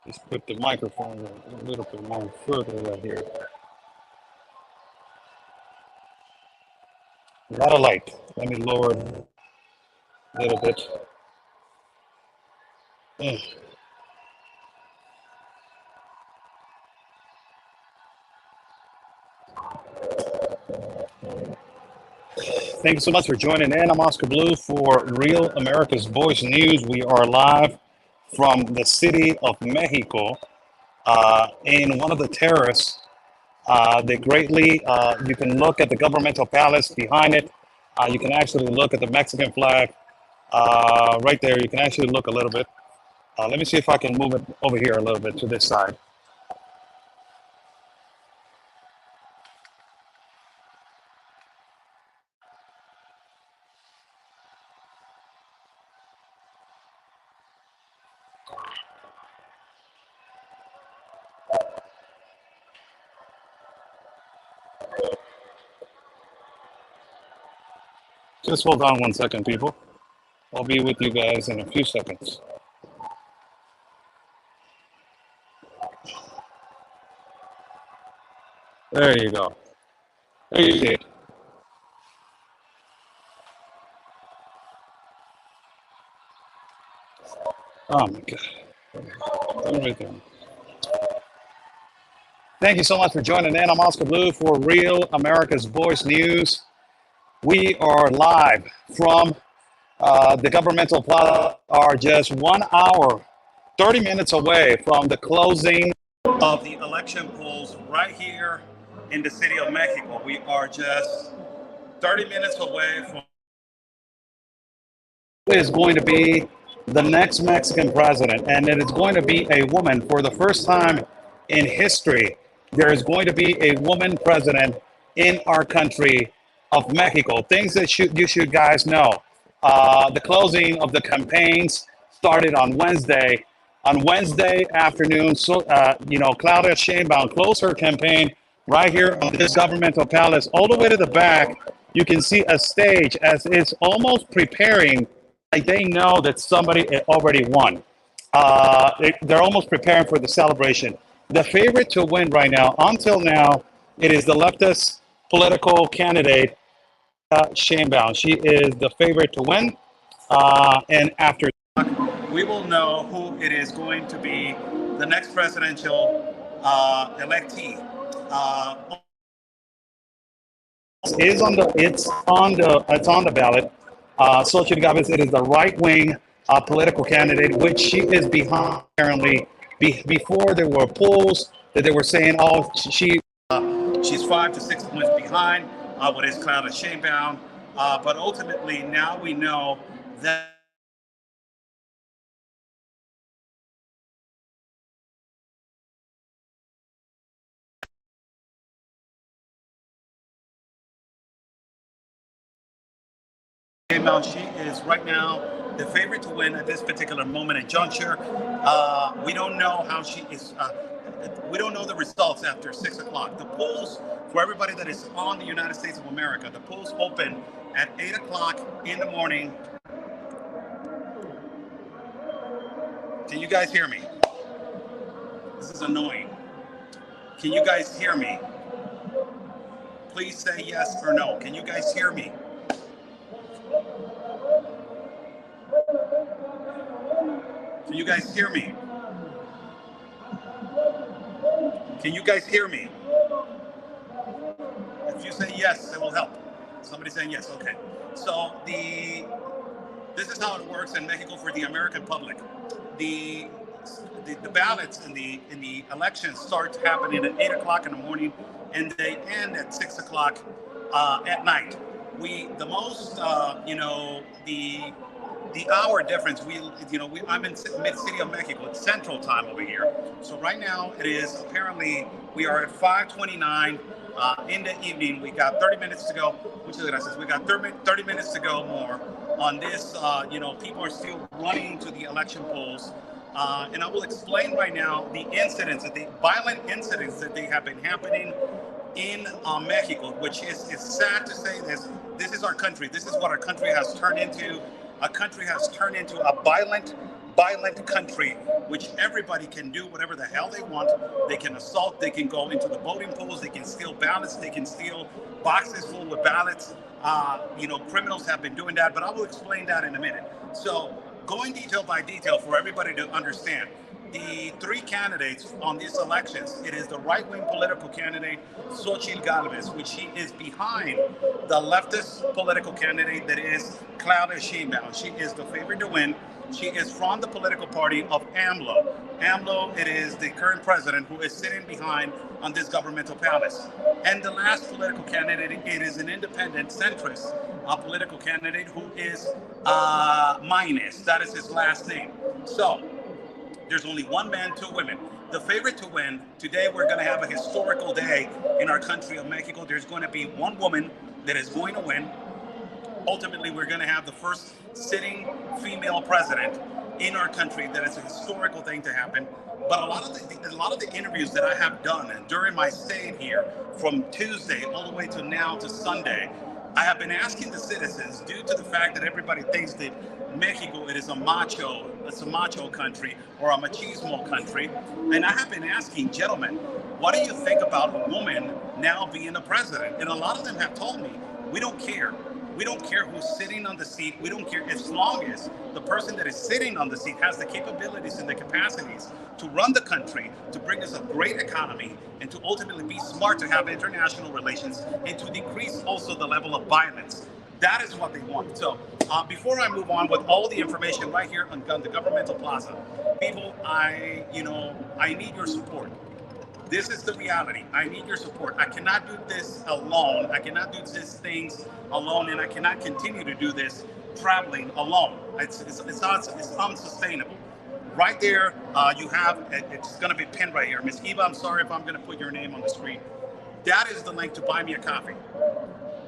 Just put the microphone a little bit more further right here. A lot of light. Let me lower it a little bit. Mm. Thank you so much for joining in. I'm Oscar Blue for Real America's Voice News. We are live from the city of Mexico in one of the terraces. You can look at the governmental palace behind it. You can actually look at the Mexican flag right there. You can actually look a little bit. Let me see if I can move it over here a little bit to this side. Just hold on 1 second, people. I'll be with you guys in a few seconds. There you go. There you see it. Oh my God. Everything. Thank you so much for joining in. I'm Oscar Blue for Real America's Voice News. We are live from the governmental plaza, are just 1 hour, 30 minutes away from the closing of the election polls right here in the city of Mexico. We are just 30 minutes away from who is going to be the next Mexican president, and it is going to be a woman for the first time in history. There is going to be a woman president in our country of Mexico. Things that you should guys know. The closing of the campaigns started on Wednesday. On Wednesday afternoon, Claudia Sheinbaum closed her campaign right here on this governmental palace. All the way to the back, you can see a stage as it's almost preparing, like they know that somebody already won. They're almost preparing for the celebration. The favorite to win right now, until now, it is the leftist political candidate, Sheinbaum. She is the favorite to win. And after we will know who it is going to be the next presidential electee. It's on the ballot. Xochitl Gálvez, it is the right wing political candidate, which she is behind apparently. Before there were polls that they were saying, oh, she's 5 to 6 points behind what is Claudia Sheinbaum. But ultimately, now we know that she is right now the favorite to win at this particular moment and juncture. We don't know how she is. We don't know the results after 6 o'clock. The polls, for everybody that is on the United States of America, the polls open at 8 o'clock in the morning. Can you guys hear me? This is annoying. Can you guys hear me? Please say yes or no. Can you guys hear me? Can you guys hear me? Can you guys hear me? If you say yes, it will help. Somebody saying yes, okay. So this is how it works in Mexico for the American public. The ballots in the elections start happening at 8 o'clock in the morning and they end at 6 o'clock at night. the hour difference, I'm in mid city of Mexico. It's central time over here. So right now it is apparently we are at 5:29 in the evening. We got 30 minutes to go. Muchas gracias. We got 30 minutes to go more on this. People are still running to the election polls. And I will explain right now the violent incidents that they have been happening in Mexico, which is sad to say this. This is our country. This is what our country has turned into. Our country has turned into a violent country, which everybody can do whatever the hell they want. They can assault, they can go into the voting polls, they can steal ballots, they can steal boxes full with ballots. Criminals have been doing that, but I will explain that in a minute. So going detail by detail for everybody to understand. The three candidates on these elections, it is the right-wing political candidate, Xochitl Galvez, which she is behind the leftist political candidate that is Claudia Sheinbaum. She is the favorite to win. She is from the political party of AMLO. AMLO, it is the current president who is sitting behind on this governmental palace. And the last political candidate, it is an independent centrist political candidate who is Minus. That is his last name. So there's only one man, two women. The favorite to win, today we're going to have a historical day in our country of Mexico. There's going to be one woman that is going to win. Ultimately, we're going to have the first sitting female president in our country. That is a historical thing to happen. But a lot of the interviews that I have done during my stay here, from Tuesday all the way to now to Sunday, I have been asking the citizens, due to the fact that everybody thinks that Mexico, it's a macho country or a machismo country. And I have been asking, gentlemen, what do you think about a woman now being a president? And a lot of them have told me, we don't care. We don't care who's sitting on the seat. We don't care as long as the person that is sitting on the seat has the capabilities and the capacities to run the country, to bring us a great economy, and to ultimately be smart, to have international relations, and to decrease also the level of violence. That is what they want. So before I move on with all the information right here on the governmental plaza, people, I need your support. This is the reality. I need your support. I cannot do this alone. I cannot do these things alone, and I cannot continue to do this traveling alone. It's unsustainable. Right there, you have, it's going to be pinned right here. Miss Eva, I'm sorry if I'm going to put your name on the screen. That is the link to buy me a coffee.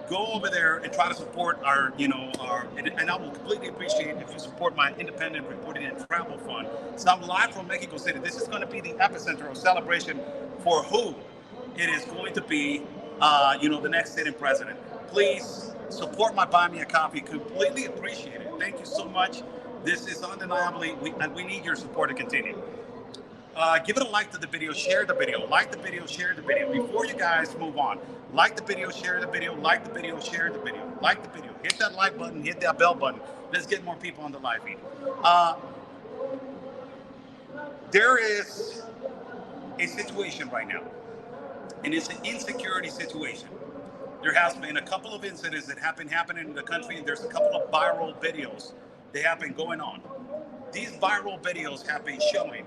Go over there and try to support and I will completely appreciate if you support my independent reporting and travel fund. So I'm live from Mexico City. This is going to be the epicenter of celebration for who it is going to be, the next sitting president. Please support my Buy Me a Coffee. Completely appreciate it. Thank you so much. This is undeniably, we need your support to continue. Give it a like to the video, share the video, like the video, share the video. Before you guys move on, like the video, share the video, like the video, share the video, like the video. Hit that like button, hit that bell button. Let's get more people on the live feed. There is a situation right now, and it's an insecurity situation. There has been a couple of incidents that have been happening in the country, and there's a couple of viral videos that have been going on. These viral videos have been showing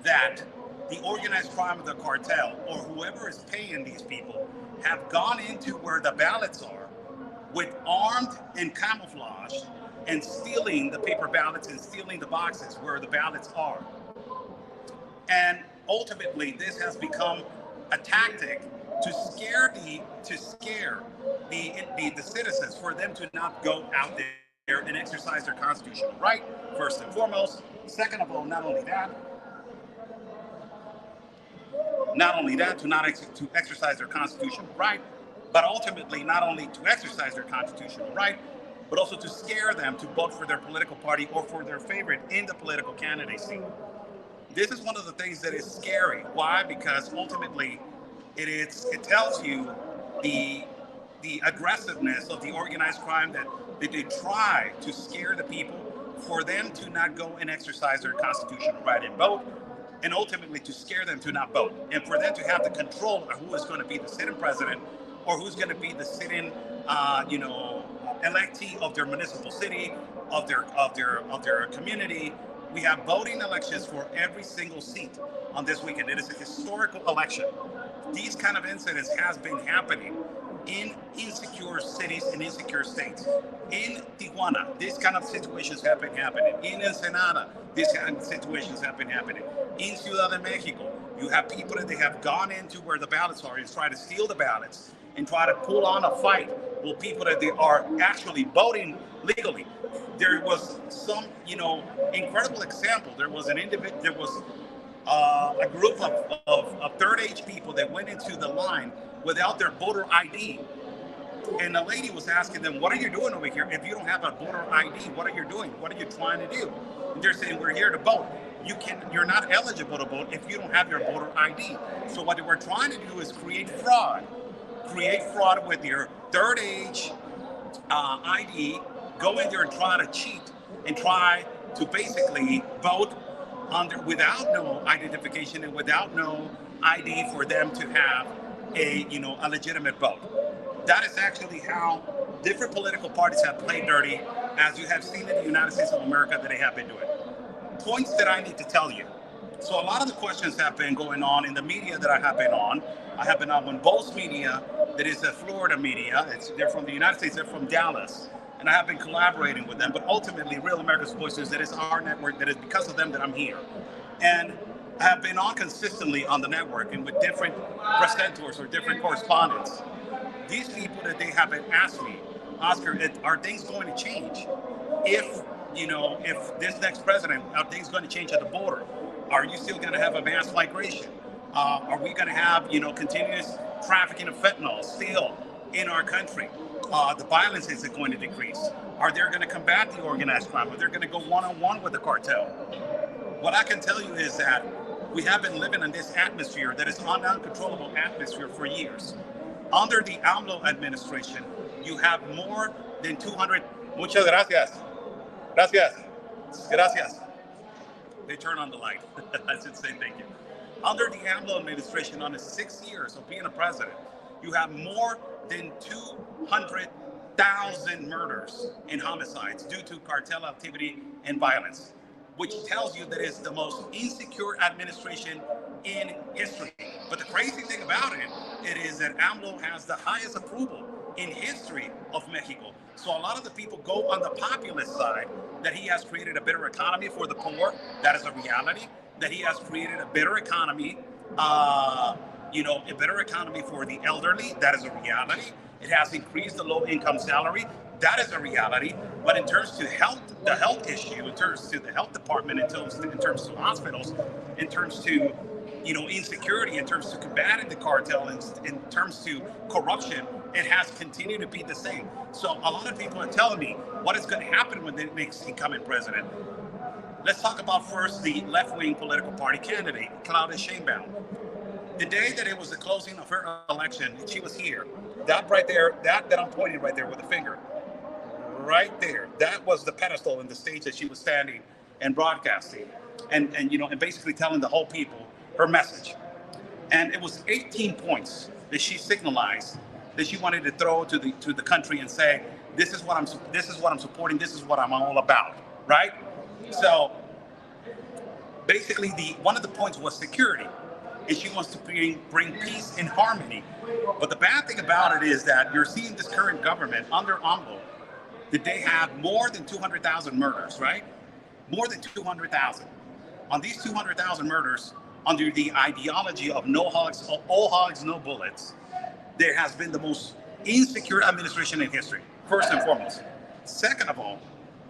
that the organized crime of the cartel, or whoever is paying these people, have gone into where the ballots are with armed and camouflaged and stealing the paper ballots and stealing the boxes where the ballots are. And ultimately, this has become a tactic to scare the citizens, for them to not go out there and exercise their constitutional right, first and foremost. Second of all, not only that, to exercise their constitutional right, but ultimately not only to exercise their constitutional right, but also to scare them to vote for their political party or for their favorite in the political candidacy. This is one of the things that is scary. Why? Because ultimately it tells you the aggressiveness of the organized crime, that they try to scare the people for them to not go and exercise their constitutional right and vote, and ultimately to scare them to not vote, and for them to have the control of who is going to be the sitting president, or who's going to be the sitting, electee of their municipal city, of their community. We have voting elections for every single seat on this weekend. It is a historical election. These kind of incidents has been happening in insecure cities and insecure states. In Tijuana, these kind of situations have been happening. In Ensenada, these kind of situations have been happening. In Ciudad de Mexico, you have people that they have gone into where the ballots are and try to steal the ballots and try to pull on a fight with people that they are actually voting legally. There was some, incredible example. There was an individual. There was a group of third age people that went into the line without their voter ID. And the lady was asking them, what are you doing over here? If you don't have a voter ID, what are you doing? What are you trying to do? And they're saying, we're here to vote. You're not eligible to vote if you don't have your voter ID. So what we're trying to do is create fraud with your third age ID, go in there and try to cheat and try to basically vote without no identification and without no ID for them to have a legitimate vote. That is actually how different political parties have played dirty, as you have seen in the United States of America, that they have been doing. Points that I need to tell you. So a lot of the questions have been going on in the media that I have been on. I have been on Bolt's media, that is a Florida media. They're from the United States, they're from Dallas. And I have been collaborating with them, but ultimately Real America's Voices, that is our network, that is because of them that I'm here. And I have been on consistently on the network and with different presenters or different correspondents. These people that they have been asked me, Oscar, are things going to change? If this next president, are things going to change at the border? Are you still going to have a mass migration? Are we going to have, continuous trafficking of fentanyl still in our country? The violence, is it going to decrease? Are they going to combat the organized crime? Are they going to go one-on-one with the cartel? What I can tell you is that we have been living in this atmosphere that is an uncontrollable atmosphere for years. Under the AMLO administration, you have more than 200. Muchas gracias. Gracias. Gracias. They turn on the light. I should say thank you. Under the AMLO administration, on the 6 years of being a president, you have more than 200,000 murders and homicides due to cartel activity and violence, which tells you that it's the most insecure administration in history. But the crazy thing about it is that AMLO has the highest approval in history of Mexico. So a lot of the people go on the populist side, that he has created a better economy for the poor. That is a reality. That he has created a better economy, a better economy for the elderly. That is a reality. It has increased the low-income salary. That is a reality. But in terms to health, the health issue, in terms to the health department, in terms to hospitals, in terms to insecurity, in terms to combating the cartel, in terms to corruption, it has continued to be the same. So a lot of people are telling me what is going to happen when the next incoming president. Let's talk about first the left-wing political party candidate, Claudia Sheinbaum. The day that it was the closing of her election, she was here. That right there, that I'm pointing right there with the finger, right there, that was the pedestal and the stage that she was standing and broadcasting, and basically telling the whole people her message. And it was 18 points that she signalized that she wanted to throw to the country and say, this is what I'm supporting, this is what I'm all about, right? So basically one of the points was security, and she wants to bring peace and harmony. But the bad thing about it is that you're seeing this current government under AMLO, that they have more than 200,000 murders, right? More than 200,000. On these 200,000 murders, under the ideology of no hogs, all hogs, no bullets, there has been the most insecure administration in history, first and foremost. Second of all,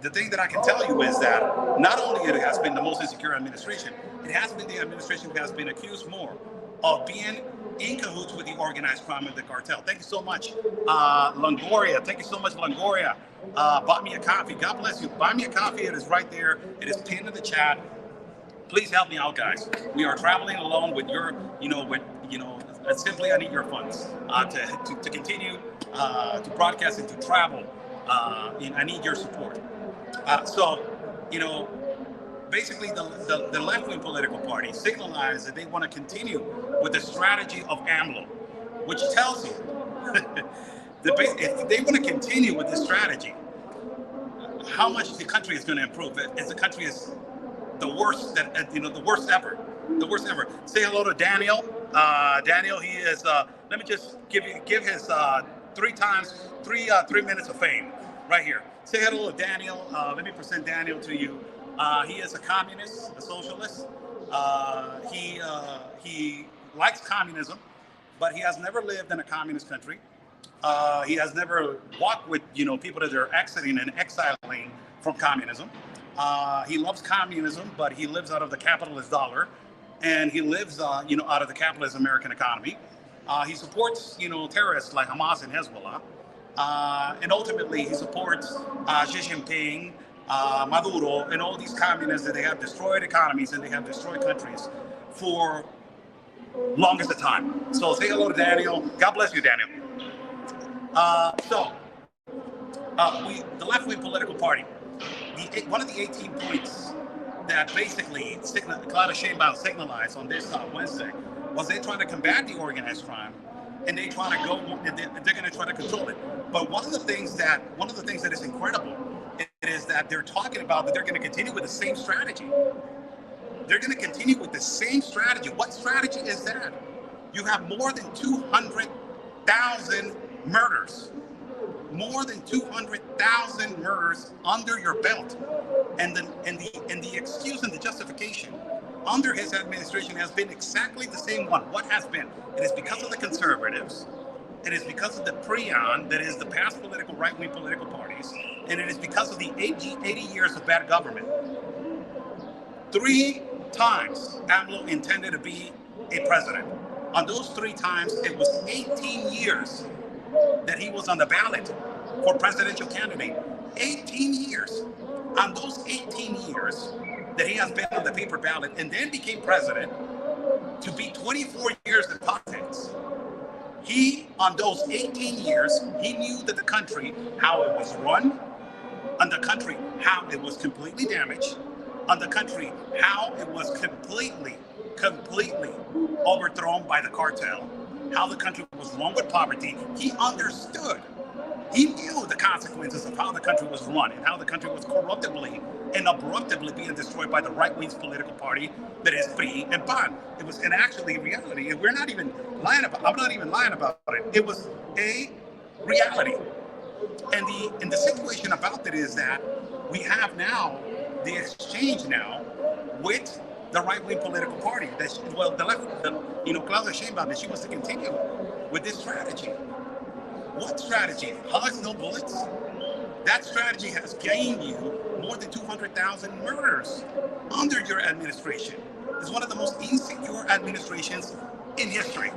the thing that I can tell you is that not only it has been the most insecure administration, it has been the administration that has been accused more of being in cahoots with the organized crime and the cartel. Thank you so much, Longoria. Thank you so much, Longoria. Bought me a coffee. God bless you. Buy me a coffee. It is right there. It is pinned in the chat. Please help me out, guys. We are traveling alone with your, simply I need your funds to continue to broadcast and to travel. And I need your support. Basically the left-wing political party signalized that they want to continue with the strategy of AMLO, which tells you if they want to continue with this strategy, how much the country is going to improve. As the country is the worst the worst ever. Say hello to Daniel. Daniel, he is. Let me just give his three times, 3 minutes of fame right here. Say hello to Daniel. Let me present Daniel to you. He is a communist, a socialist. He likes communism, but he has never lived in a communist country. He has never walked with people that are exiting and exiling from communism. He loves communism, but he lives out of the capitalist dollar, and he lives out of the capitalist American economy. He supports terrorists like Hamas and Hezbollah, and ultimately he supports Xi Jinping, Maduro, and all these communists that they have destroyed economies and they have destroyed countries for longest of time. So say hello to Daniel. God bless you, Daniel. The left-wing political party, one of the 18 points that basically Claudia Sheinbaum signalized on this Wednesday was they're trying to combat the organized crime, and they're going to try to control it. But one of the things that is incredible is that they're talking about that they're going to continue with the same strategy. They're going to continue with the same strategy. What strategy is that? You have more than 200,000 murders. More than 200,000 murders under your belt, and the excuse and the justification under his administration has been exactly the same one. What has been? It is because of the conservatives. It is because of the PRIAN, that is the past political right-wing political parties, and it is because of the 80 years of bad government. 3 times AMLO intended to be a president. On those 3 times, it was 18 years that he was on the ballot for presidential candidate. 18 years. On those 18 years that he has been on the paper ballot and then became president, to be 24 years in politics, on those 18 years, he knew that the country, how it was run, on the country, how it was completely damaged, on the country, how it was completely overthrown by the cartel, how the country was run with poverty. He understood. He knew the consequences of how the country was run and how the country was corruptibly and abruptly being destroyed by the right-wing political party that is PRI and PAN. It was actually reality, and I'm not even lying about it. It was a reality. And the situation about it is that we have now the exchange now with the right-wing political party. Claudia Sheinbaum, that she wants to continue with this strategy. What strategy? Hugs, no bullets? That strategy has gained you more than 200,000 murders under your administration. It's one of the most insecure administrations in history.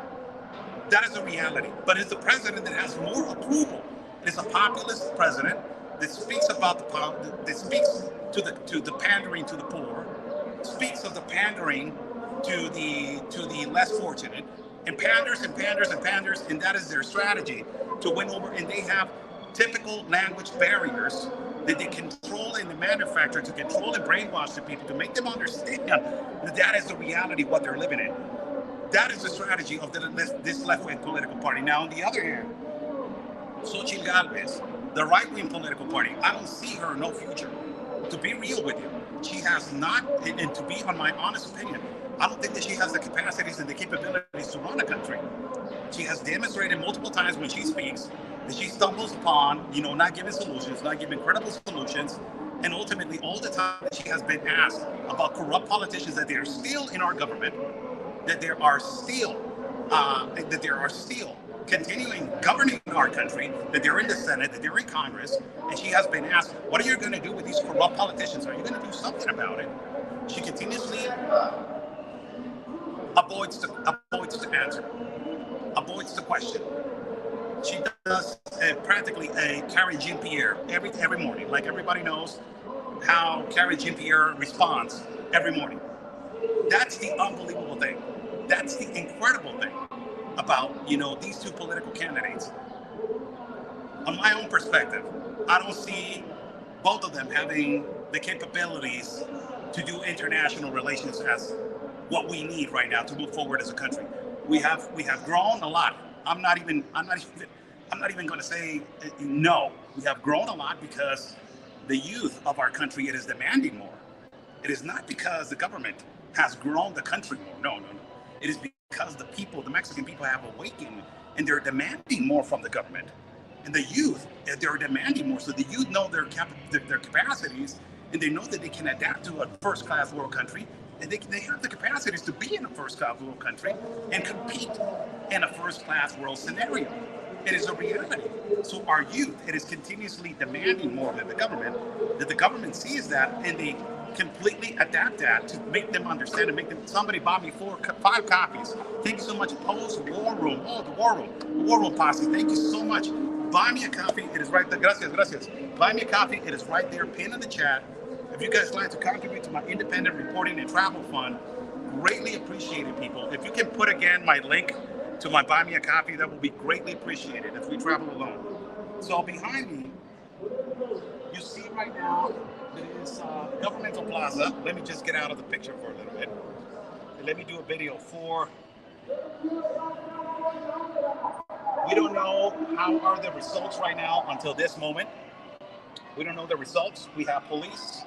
That is a reality. But it's the president that has more approval. It's a populist president that speaks about that speaks to the pandering to the poor, speaks of the pandering to the less fortunate, and panders and panders and panders, and that is their strategy to win over. And they have typical language barriers that they control and the manufacture to control and brainwash the people to make them understand that is the reality what they're living in. That is the strategy of this left-wing political party. Now, on the other hand, Xochitl Galvez, the right-wing political party, I don't see her no future. To be real with you, she has not, and to be on my honest opinion, I don't think that she has the capacities and the capabilities to run a country. She has demonstrated multiple times when she speaks that she stumbles upon, not giving solutions, not giving credible solutions, and ultimately all the time that she has been asked about corrupt politicians, that they are still in our government, that there are still continuing governing our country, that they're in the Senate, that they're in Congress, and she has been asked, what are you going to do with these corrupt politicians? Are you going to do something about it? She continuously avoids to answer, avoids the question. She does practically a Karine Jean-Pierre every morning. Like everybody knows how Karine Jean-Pierre responds every morning. That's the unbelievable thing. That's the incredible thing about, these two political candidates. On my own perspective, I don't see both of them having the capabilities to do international relations as what we need right now to move forward as a country. We have grown a lot. I'm not even going to say no. We have grown a lot because the youth of our country, it is demanding more. It is not because the government has grown the country more. No. It is because the Mexican people have awakened, and they're demanding more from the government. And the youth, they're demanding more. So the youth know their capacities, and they know that they can adapt to a first-class world country, and they have the capacities to be in a first-class world country and compete in a first-class world scenario. It is a reality. So our youth, it is continuously demanding more than the government. That the government sees that, and they completely adapt that to make them understand and make them. Somebody bought me 5 copies. Thank you so much. Post War Room. Oh, the War Room posse. Thank you so much. Buy me a copy. It is right there. Gracias. Buy me a copy. It is right there, pinned in the chat. If you guys like to contribute to my independent reporting and travel fund, greatly appreciated, people. If you can put again my link to my Buy Me a Coffee, that will be greatly appreciated if we travel alone. So behind me, you see right now, this Governmental Plaza. Let me just get out of the picture for a little bit. And let me do a video for. We don't know how are the results right now until this moment. We don't know the results. We have police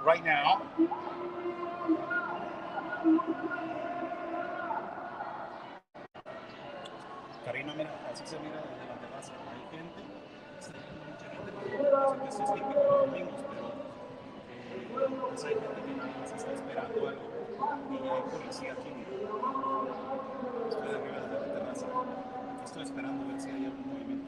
right now. Karina, mira, así se mira desde la terraza. Hay gente, está llegando mucha gente, pero parece que eso es típico los domingos, pero pues hay gente que nada más está esperando algo y ya hay policía aquí. Estoy arriba desde la terraza. Aquí estoy esperando a ver si hay algún movimiento.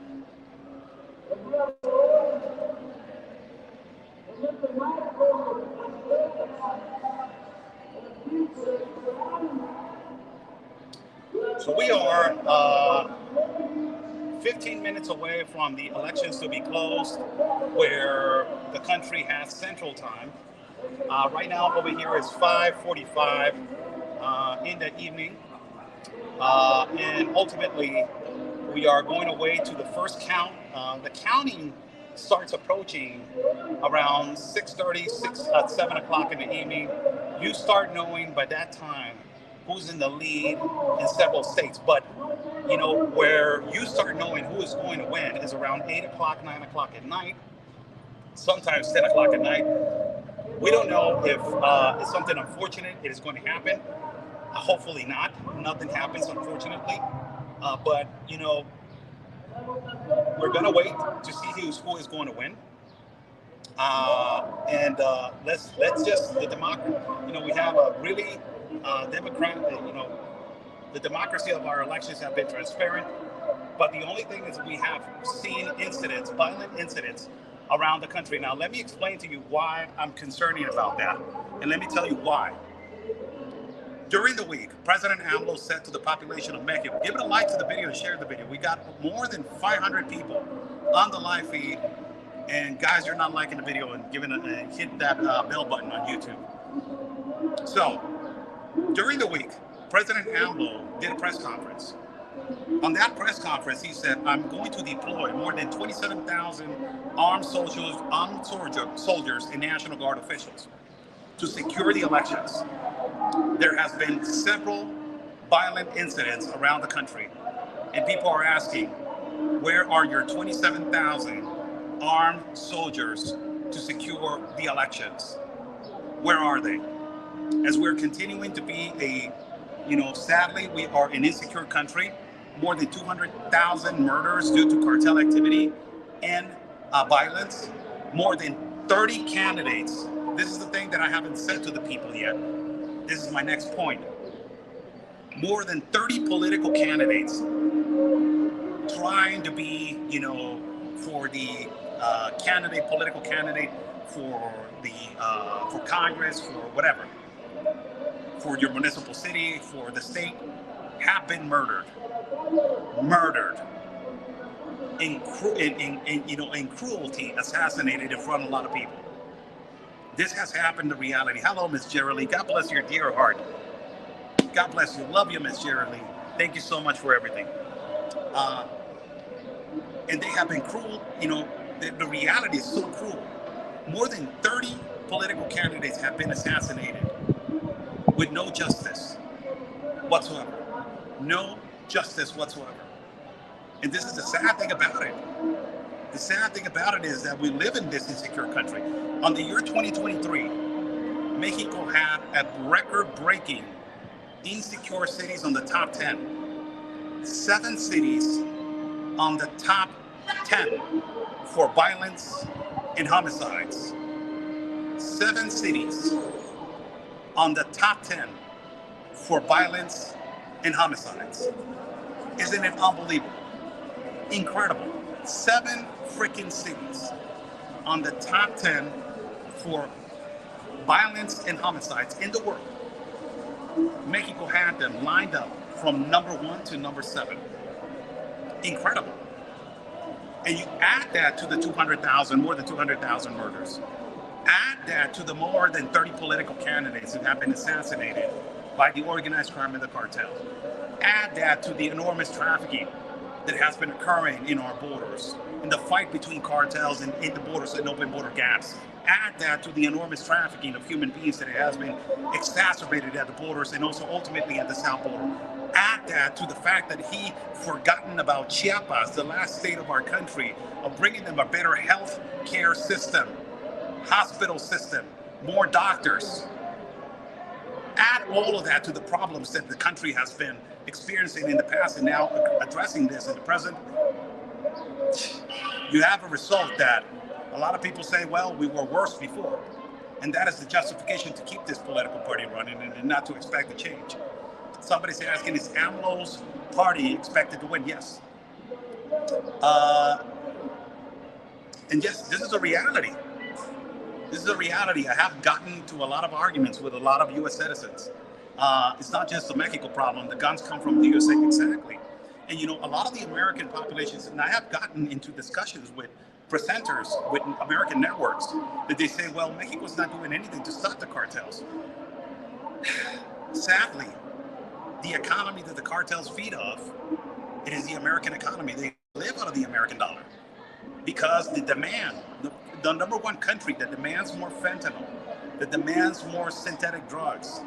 So we are 15 minutes away from the elections to be closed, where the country has Central Time. Right now over here is 5:45 in the evening. And ultimately, we are going away to the first count. The counting starts approaching around 6:30, 7 o'clock in the evening. You start knowing by that time who's in the lead in several states. But, you know, where you start knowing who is going to win is around 8 o'clock, 9 o'clock at night, sometimes 10 o'clock at night. We don't know if it's something unfortunate it is going to happen. Hopefully not. Nothing happens, unfortunately. But, you know, we're going to wait to see who is going to win. And let's just, the democracy, you know, we have a really you know, the democracy of our elections have been transparent. But the only thing is we have seen incidents, violent incidents around the country. Now, let me explain to you why I'm concerning about that. And let me tell you why. During the week, President AMLO said to the population of Mexico, give it a like to the video and share the video. We got more than 500 people on the live feed. And guys, you're not liking the video and hit that bell button on YouTube. So, during the week, President AMLO did a press conference. On that press conference, he said, I'm going to deploy more than 27,000 armed soldiers and National Guard officials to secure the elections. There has been several violent incidents around the country, and people are asking, where are your 27,000 armed soldiers to secure the elections? Where are they? As we're continuing to be sadly, we are an insecure country. More than 200,000 murders due to cartel activity and violence. More than 30 candidates. This is the thing that I haven't said to the people yet. This is my next point. More than 30 political candidates trying to be, for the political candidate for Congress, for whatever, for your municipal city, for the state, have been murdered in cruelty, assassinated in front of a lot of people. This has happened to reality. Hello, Miss Geraldine. God bless your dear heart. God bless you. Love you, Miss Geraldine. Thank you so much for everything. And they have been cruel. The reality is so cruel. More than 30 political candidates have been assassinated with no justice whatsoever. No justice whatsoever. And this is the sad thing about it. The sad thing about it is that we live in this insecure country. On the year 2023, Mexico had a record-breaking insecure cities on the top 10. 7 cities on the top 10 for violence and homicides. 7 cities on the top 10 for violence and homicides. Isn't it unbelievable? Incredible. 7 freaking cities on the top 10 for violence and homicides in the world. Mexico had them lined up from number 1 to number 7. Incredible. And you add that to the 200,000, more than 200,000 murders. Add that to the more than 30 political candidates who have been assassinated by the organized crime and the cartel. Add that to the enormous trafficking that has been occurring in our borders, in the fight between cartels and in the borders and open border gaps. Add that to the enormous trafficking of human beings that has been exacerbated at the borders and also ultimately at the south border. Add that to the fact that he forgotten about Chiapas, the last state of our country, of bringing them a better health care system, hospital system, more doctors. Add all of that to the problems that the country has been experiencing in the past and now addressing this in the present. You have a result that a lot of people say, well, we were worse before. And that is the justification to keep this political party running and not to expect a change. Somebody's asking, is AMLO's party expected to win? Yes. And yes, this is a reality. This is a reality. I have gotten to a lot of arguments with a lot of U.S. citizens. It's not just a Mexico problem. The guns come from the USA, exactly. And, you know, a lot of the American populations, and I have gotten into discussions with presenters, with American networks, that they say, well, Mexico's not doing anything to stop the cartels. Sadly, the economy that the cartels feed off, it is the American economy. They live out of the American dollar because the demand, the number one country that demands more fentanyl, that demands more synthetic drugs,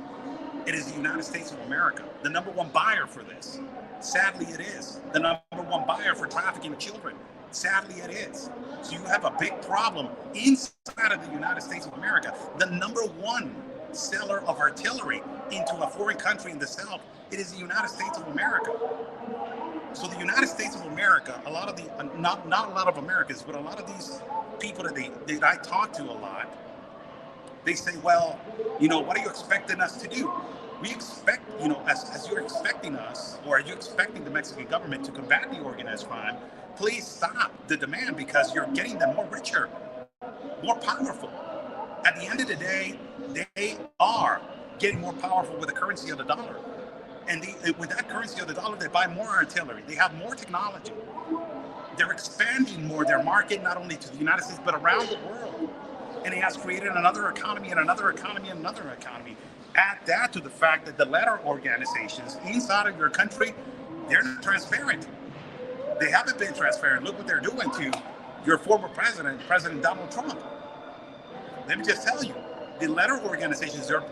it is the United States of America, the number one buyer for this. Sadly, it is. The number one buyer for trafficking of children. Sadly, it is. So you have a big problem inside of the United States of America. The number one seller of artillery into a foreign country in the South, it is the United States of America. So the United States of America, a lot of the, not a lot of Americans, but a lot of these people that I talk to a lot, they say, well, you know, what are you expecting us to do? We expect, you know, as you're expecting us, or are you expecting the Mexican government to combat the organized crime, please stop the demand because you're getting them more richer, more powerful. At the end of the day, they are getting more powerful with the currency of the dollar. And with that currency of the dollar, they buy more artillery. They have more technology. They're expanding more their market, not only to the United States, but around the world. And it has created another economy and another economy and another economy. Add that to the fact that the letter organizations inside of your country, they're not transparent. They haven't been transparent. Look what they're doing to your former president, President Donald Trump. Let me just tell you, the letter organizations, they're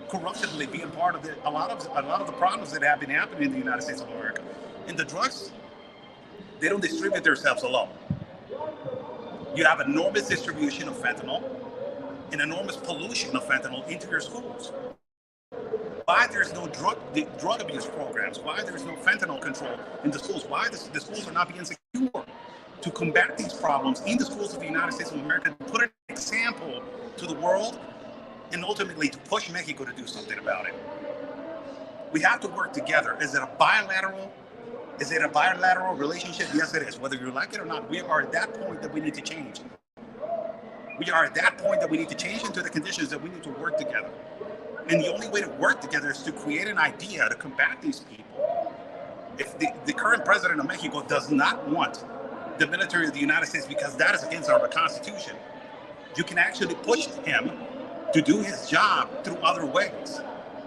corruptively being part of a lot of the problems that have been happening in the United States of America. In the drugs, they don't distribute themselves alone. You have enormous distribution of fentanyl, an enormous pollution of fentanyl into your schools. Why there's no drug abuse programs, why there's no fentanyl control in the schools, why the schools are not being secure to combat these problems in the schools of the United States of America, to put an example to the world, and ultimately to push Mexico to do something about it. We have to work together. Is it a bilateral relationship? Yes, it is. Whether you like it or not, we are at that point that we need to change. We are at that point that we need to change into the conditions that we need to work together. And the only way to work together is to create an idea to combat these people. If the current president of Mexico does not want the military of the United States because that is against our Constitution, you can actually push him to do his job through other ways.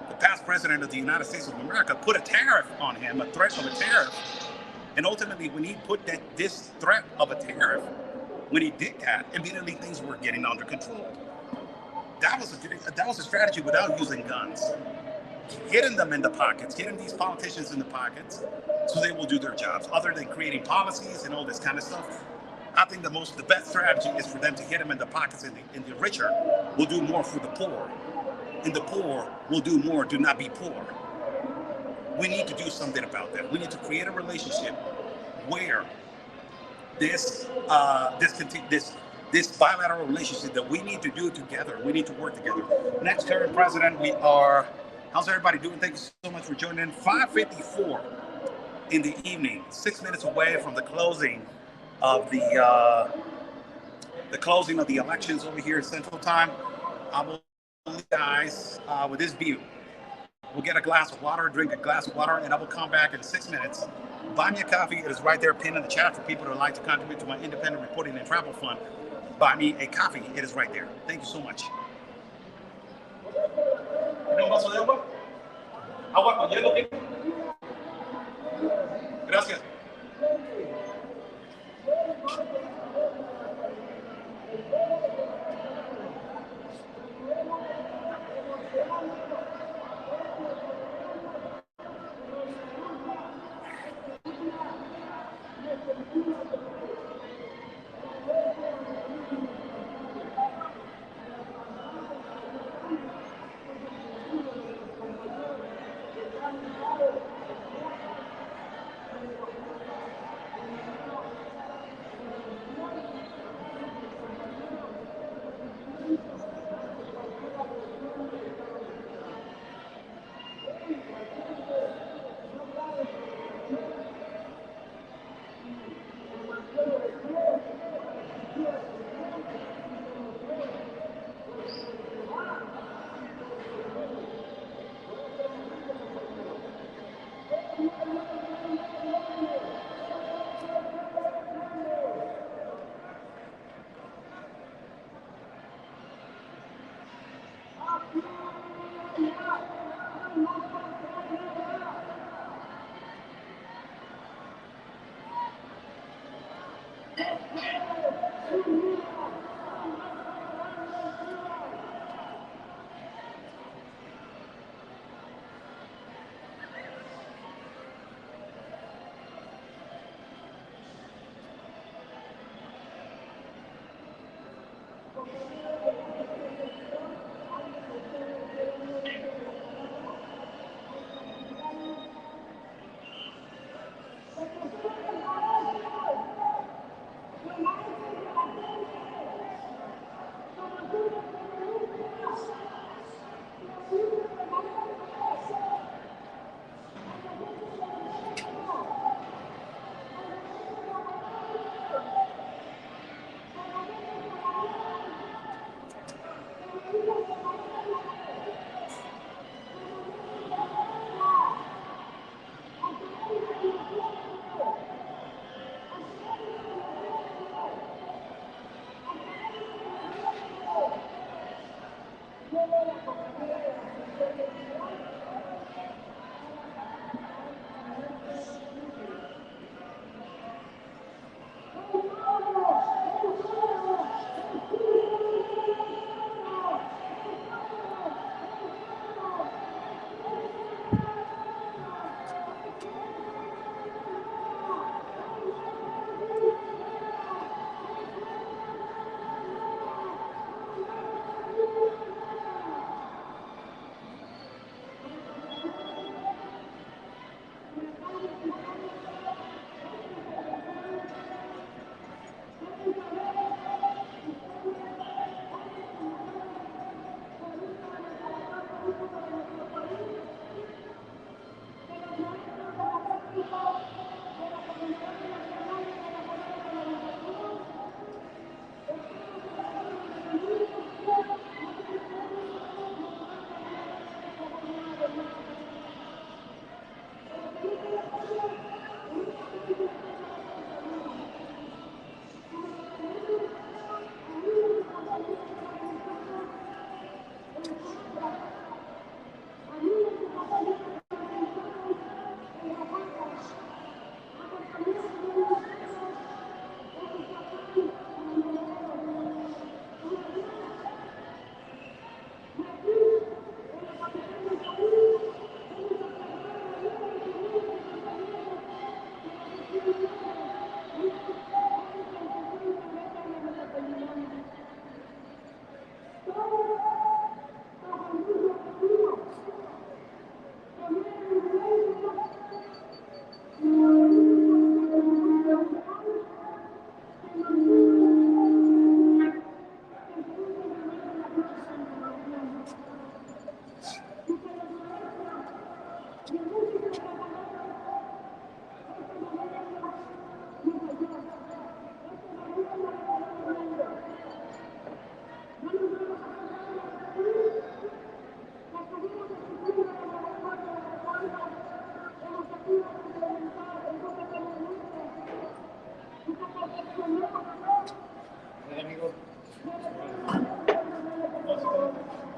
The past president of the United States of America put a tariff on him, a threat of a tariff. And ultimately, when he put this threat of a tariff, when he did that, immediately things were getting under control. That was a strategy without using guns. Hitting them in the pockets, hitting these politicians in the pockets, so they will do their jobs. Other than creating policies and all this kind of stuff, I think the best strategy is for them to hit them in the pockets, and the richer will do more for the poor. And the poor will do more to not be poor. We need to do something about that. We need to create a relationship where this bilateral relationship that we need to do together. We need to work together. Next current president, we are. How's everybody doing? Thank you so much for joining in. 5:54 in the evening, 6 minutes away from the closing of the elections over here in Central Time. I will leave you guys with this view. We'll get a glass of water, drink a glass of water, and I will come back in 6 minutes. Buy me a coffee. It is right there pinned in the chat for people that would like to contribute to my independent reporting and travel fund. Buy me a coffee. It is right there. Thank you so much. ¿Un vaso de agua? ¿Agua con hielo? Gracias.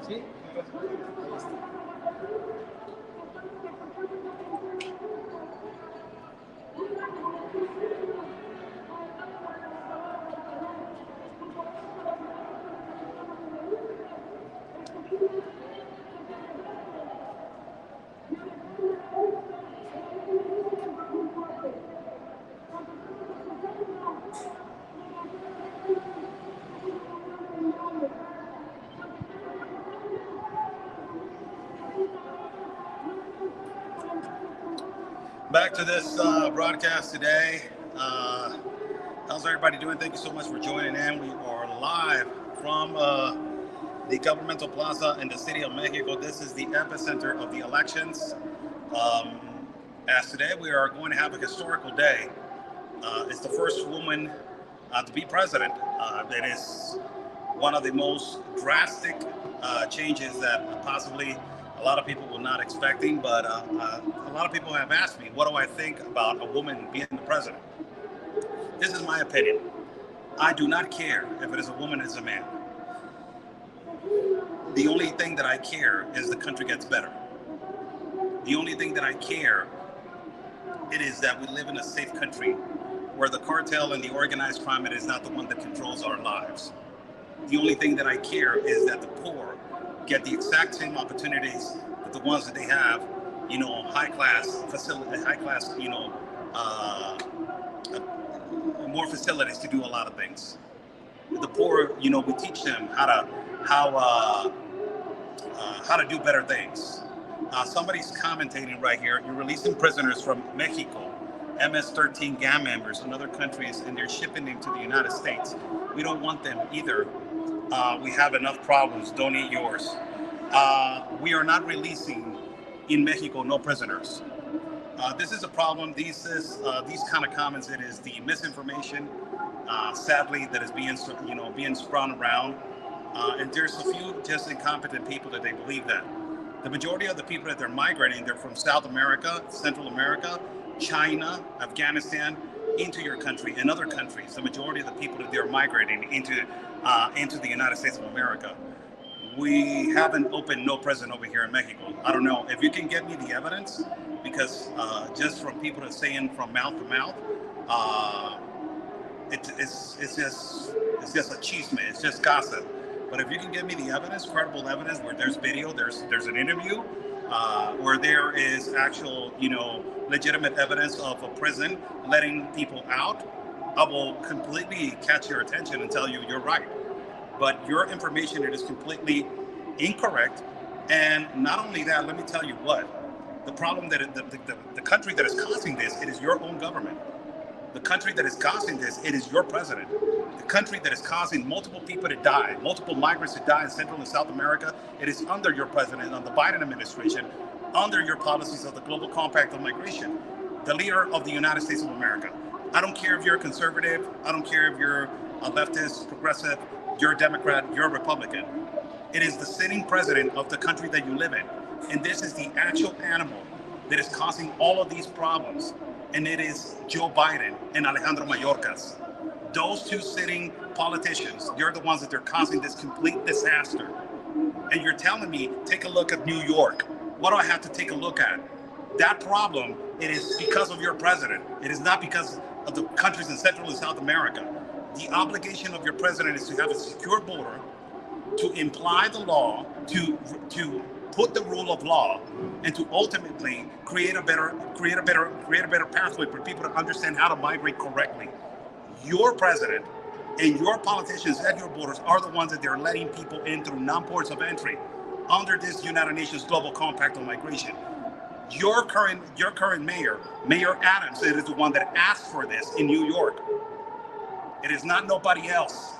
Sí. Back to this broadcast today. How's everybody doing? Thank you so much for joining in. We are live from the Governmental Plaza in the city of Mexico. This is the epicenter of the elections. Um, as today we are going to have a historical day. It's the first woman to be president. It is one of the most drastic changes that possibly a lot of people were not expecting, but a lot of people have asked me, what do I think about a woman being the president? This is my opinion. I do not care if it is a woman or is a man. The only thing that I care is the country gets better. The only thing that I care it is that we live in a safe country where the cartel and the organized crime is not the one that controls our lives. The only thing that I care is that the poor get the exact same opportunities that the ones that they have, high class facility, more facilities to do a lot of things. The poor, we teach them how to do better things. Somebody's commentating right here. You're releasing prisoners from Mexico, MS-13 gang members in other countries, and they're shipping them to the United States. We don't want them either. We have enough problems. Don't eat yours. We are not releasing in Mexico no prisoners. This is a problem. These kind of comments. It is the misinformation, sadly, that is being spun around. And there's a few just incompetent people that they believe that. The majority of the people that they're migrating, they're from South America, Central America, China, Afghanistan, into your country and other countries. The majority of the people that they're migrating into the United States of America. We haven't opened no prison over here in Mexico. I don't know if you can get me the evidence, because just from people that are saying from mouth to mouth, it's just a chisme. It's just gossip. But if you can give me the evidence, credible evidence, where there's video, there's an interview, where there is actual, legitimate evidence of a prison letting people out, I will completely catch your attention and tell you you're right. But your information, it is completely incorrect. And not only that, let me tell you what, the problem that the country that is causing this, it is your own government. The country that is causing this, it is your president. The country that is causing multiple people to die, multiple migrants to die in Central and South America, it is under your president, on the Biden administration, under your policies of the Global Compact on Migration, the leader of the United States of America. I don't care if you're a conservative, I don't care if you're a leftist, progressive, you're a Democrat, you're a Republican. It is the sitting president of the country that you live in. And this is the actual animal that is causing all of these problems. And it is Joe Biden and Alejandro Mayorkas. Those two sitting politicians, they're the ones that they're causing this complete disaster. And you're telling me, take a look at New York. What do I have to take a look at? That problem, it is because of your president. It is not because of the countries in Central and South America. The obligation of your president is to have a secure border, to imply the law, to put the rule of law, and to ultimately create a better pathway for people to understand how to migrate correctly. Your president and your politicians at your borders are the ones that they're letting people in through non-ports of entry under this United Nations Global Compact on Migration. Your current mayor, Mayor Adams, it is the one that asked for this in New York. It is not nobody else.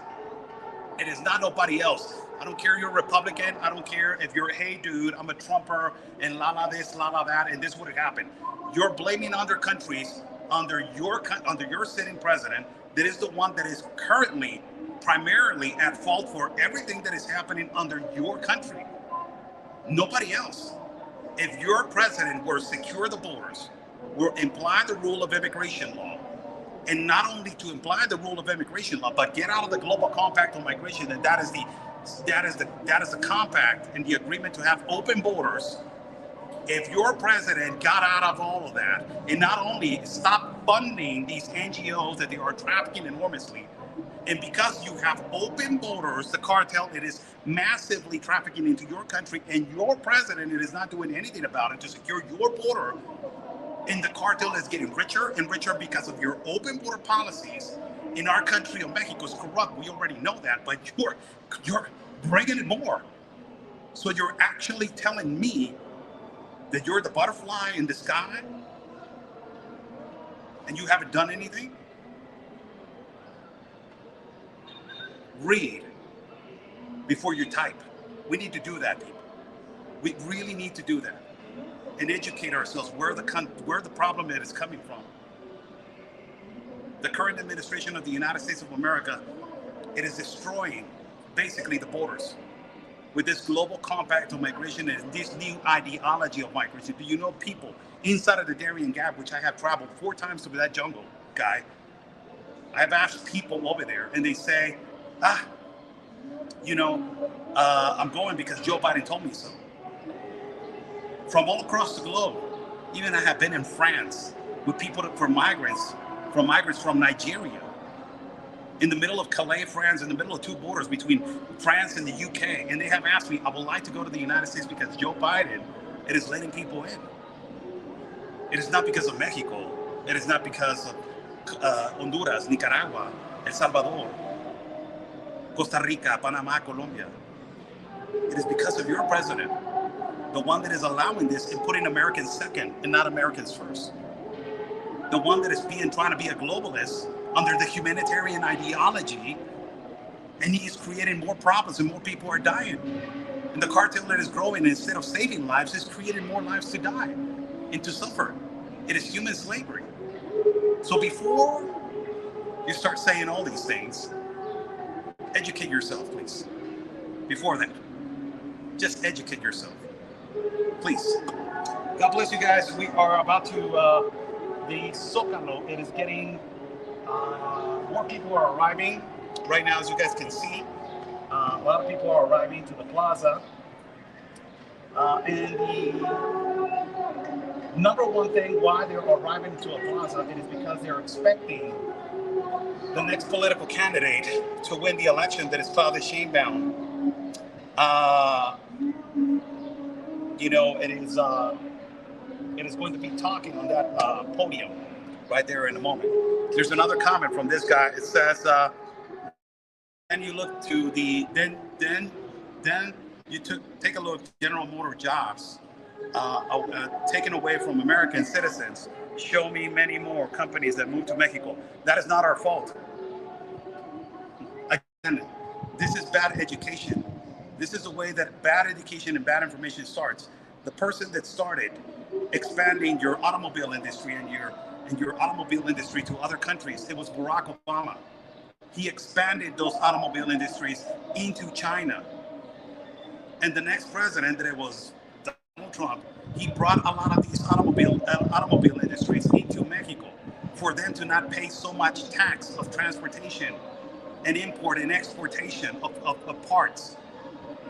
It is not nobody else. I don't care if you're a Republican. I don't care if you're, hey, dude, I'm a Trumper, and la this, la that, and this would happen. You're blaming other countries under your sitting president that is the one that is currently primarily at fault for everything that is happening under your country. Nobody else. If your president were to secure the borders, were imply the rule of immigration law, and not only to imply the rule of immigration law, but get out of the Global Compact on Migration, and that is the That is the compact and the agreement to have open borders. If your president got out of all of that and not only stopped funding these NGOs that they are trafficking enormously, and because you have open borders, the cartel, it is massively trafficking into your country, and your president, it is not doing anything about it to secure your border, and the cartel is getting richer and richer because of your open border policies. In our country of Mexico is corrupt. We already know that, but you're bringing it more. So you're actually telling me that you're the butterfly in the sky and you haven't done anything? Read before you type. We need to do that, people. We really need to do that and educate ourselves where the problem is coming from. The current administration of the United States of America, it is destroying basically the borders with this global compact of migration and this new ideology of migration. Do you know people inside of the Darien Gap, which I have traveled 4 times to that jungle, guy? I've asked people over there and they say, I'm going because Joe Biden told me so. From all across the globe, even I have been in France with people from migrants from Nigeria, in the middle of Calais, France, in the middle of 2 borders between France and the UK. And they have asked me, I would like to go to the United States because Joe Biden, it is letting people in. It is not because of Mexico. It is not because of Honduras, Nicaragua, El Salvador, Costa Rica, Panama, Colombia. It is because of your president, the one that is allowing this and putting Americans second and not Americans first. The one that is trying to be a globalist under the humanitarian ideology, and he is creating more problems and more people are dying. And the cartel that is growing, instead of saving lives, is creating more lives to die and to suffer. It is human slavery. So before you start saying all these things, educate yourself, please. Before that, just educate yourself, please. God bless you guys. We are about to the Zócalo. It is getting more people are arriving right now, as you guys can see. A lot of people are arriving to the plaza. And the number one thing why they're arriving to a plaza, it is because they're expecting the next political candidate to win the election, that is Father Sheinbaum. It is going to be talking on that podium right there in a moment. There's another comment from this guy. It says, and you look to the then you take a look at General Motor jobs taken away from American citizens. Show me many more companies that moved to Mexico. That is not our fault. Again, this is bad education. This is the way that bad education and bad information starts. The person that started expanding your automobile industry and your automobile industry to other countries, it was Barack Obama. He expanded those automobile industries into China. And the next president, that it was Donald Trump, he brought a lot of these automobile industries into Mexico for them to not pay so much tax of transportation and import and exportation of parts.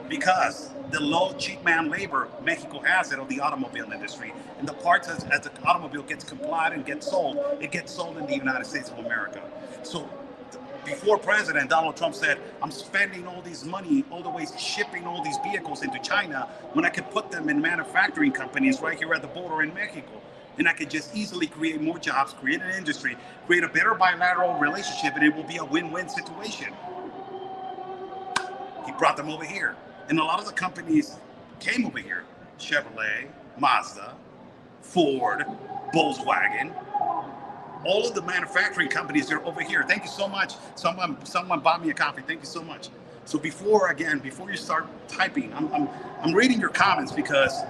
Because the low cheap man labor Mexico has it of the automobile industry, and the parts as the automobile gets complied and gets sold, it gets sold in the United States of America. So before President Donald Trump said, I'm spending all this money, all the ways shipping all these vehicles into China, when I could put them in manufacturing companies right here at the border in Mexico. And I could just easily create more jobs, create an industry, create a better bilateral relationship, and it will be a win-win situation. He brought them over here. And a lot of the companies came over here. Chevrolet, Mazda, Ford, Volkswagen. All of the manufacturing companies are over here. Thank you so much. Someone bought me a coffee. Thank you so much. So before you start typing, I'm reading your comments because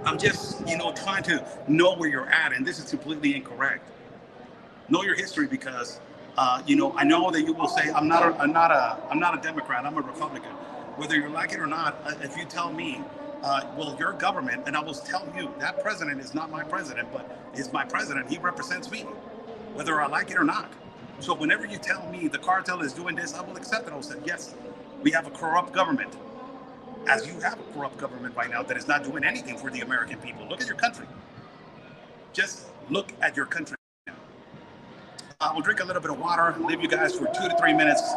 I'm just, trying to know where you're at, and this is completely incorrect. Know your history because, I know that you will say I'm not a Democrat. I'm a Republican. Whether you like it or not, if you tell me, well, your government, and I will tell you that president is not my president, but is my president. He represents me, whether I like it or not. So whenever you tell me the cartel is doing this, I will accept it. I will say, yes, We have a corrupt government, as you have a corrupt government right now that is not doing anything for the American people. Look at your country. Just look at your country. We'll drink a little bit of water, leave you guys for 2 to 3 minutes.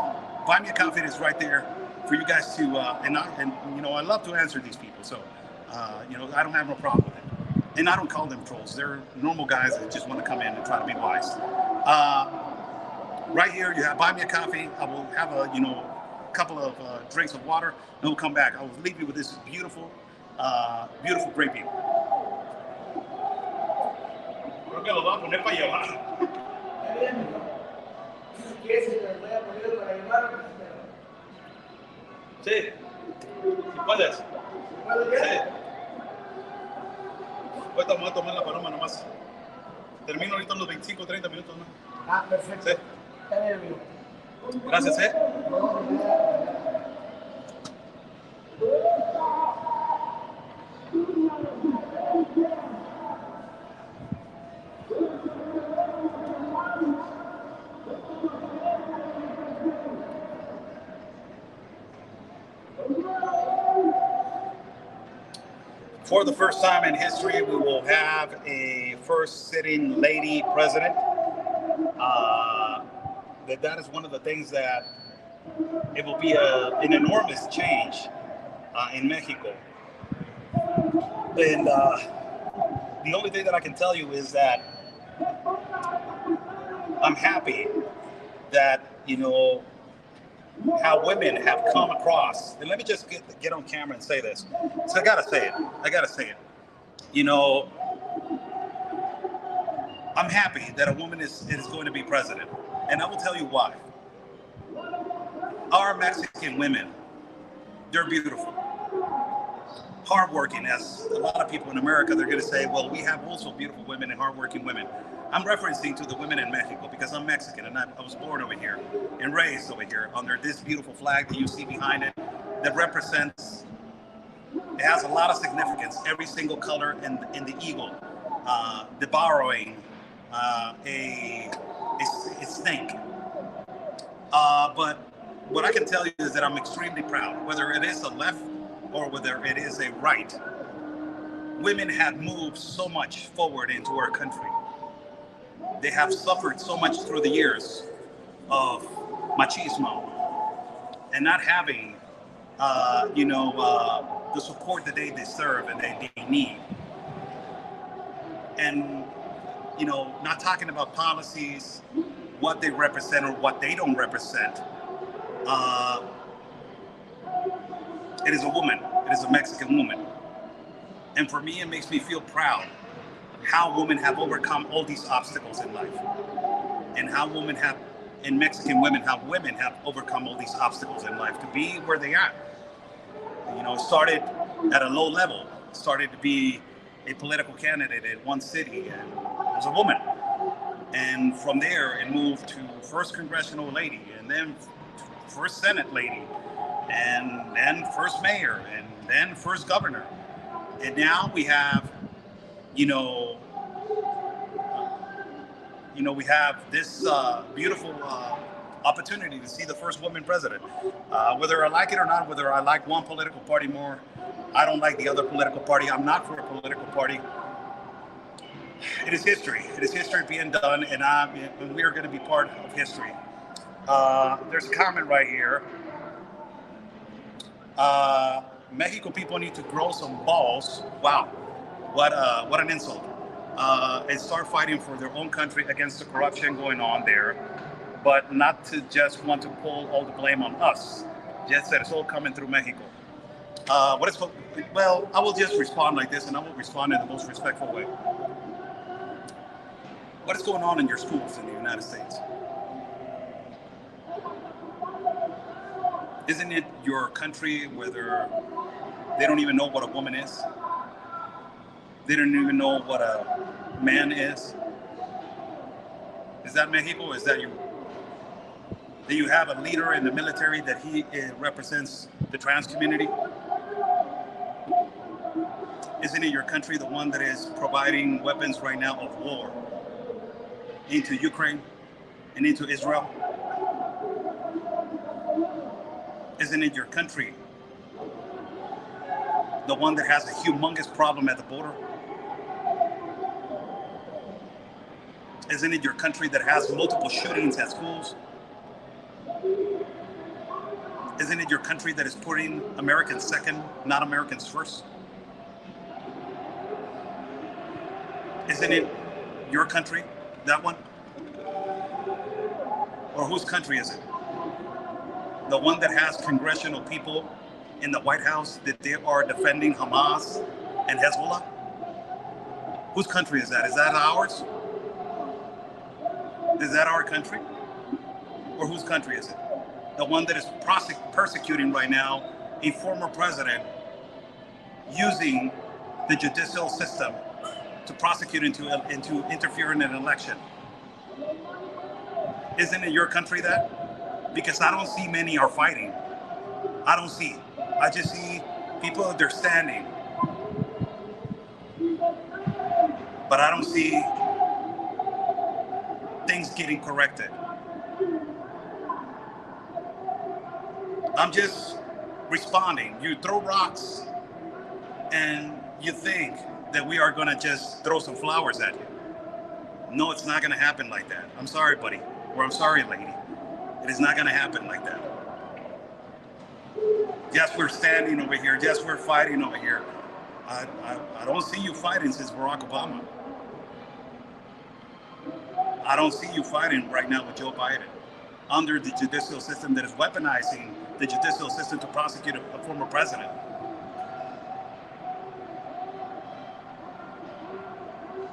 Buy me a coffee is right there for you guys to, and you know, I love to answer these people. So, you know, I don't have no problem with it. And I don't call them trolls. They're normal guys that just want to come in and try to be wise. Right here, you have buy me a coffee. I will have a, you know, couple of drinks of water, and we'll come back. I will leave you with this beautiful, beautiful grape beer. Creo que lo va a poner para llevar. Sí, puedes. Sí. Voy a tomar la paloma nomás. Termino ahorita unos 25, 30 minutos más. Ah, perfecto. Sí. Gracias, For the first time in history, we will have a first sitting lady president. That is one of the things that it will be an enormous change in Mexico. And the only thing that I can tell you is that I'm happy that, you know, how women have come across. And let me just get on camera and say this. So I gotta say it. You know, I'm happy that a woman is going to be president. And I will tell you why. Our Mexican women, they're beautiful. Hardworking, as a lot of people in America, they're going to say, well, we have also beautiful women and hardworking women. I'm referencing to the women in Mexico because I'm Mexican and I was born over here and raised over here under this beautiful flag that you see behind it that represents, it has a lot of significance, every single color in the eagle, the borrowing, a snake. But what I can tell you is that I'm extremely proud, whether it is a left or whether it is a right. Women have moved so much forward into our country. They have suffered so much through the years of machismo and not having, the support that they deserve and they need. And, you know, not talking about policies, what they represent or what they don't represent. It is a woman. It is a Mexican woman. And for me, it makes me feel proud how women have overcome all these obstacles in life. And how women have, and Mexican women, how women have overcome all these obstacles in life to be where they are. You know, it started at a low level. It started to be a political candidate in one city, and it was a woman. And from there, it moved to first congressional lady, and then first Senate lady, and then first mayor, and then first governor. And now we have, we have this beautiful opportunity to see the first woman president. Whether I like it or not, whether I like one political party more, I don't like the other political party. I'm not for a political party. It is history. It is history being done, and we are going to be part of history. There's a comment right here. Mexico people need to grow some balls. Wow, what an insult. And start fighting for their own country against the corruption going on there, but not to just want to pull all the blame on us. Just that it's all coming through Mexico. Well, I will just respond like this, and I will respond in the most respectful way. What is going on in your schools in the United States? Isn't it your country where they don't even know what a woman is? They don't even know what a man is? Is that Mexico? Is that you? Do you have a leader in the military that he represents the trans community? Isn't it your country the one that is providing weapons right now of war into Ukraine and into Israel? Isn't it your country the one that has a humongous problem at the border? Isn't it your country that has multiple shootings at schools? Isn't it your country that is putting Americans second, not Americans first? Isn't it your country, that one? Or whose country is it? The one that has congressional people in the White House that they are defending Hamas and Hezbollah? Whose country is that? Is that ours? Is that our country? Or whose country is it? The one that is persecuting right now a former president using the judicial system to prosecute into interfering in an election. Isn't it your country that? Because I don't see many are fighting. I don't see. I just see people that they're standing. But I don't see things getting corrected. I'm just responding. You throw rocks and you think that we are going to just throw some flowers at you. No, it's not going to happen like that. I'm sorry, buddy. Or I'm sorry, lady. It is not going to happen like that. Yes, we're standing over here. Yes, we're fighting over here. I don't see you fighting since Barack Obama. I don't see you fighting right now with Joe Biden under the judicial system that is weaponizing the judicial system to prosecute a former president.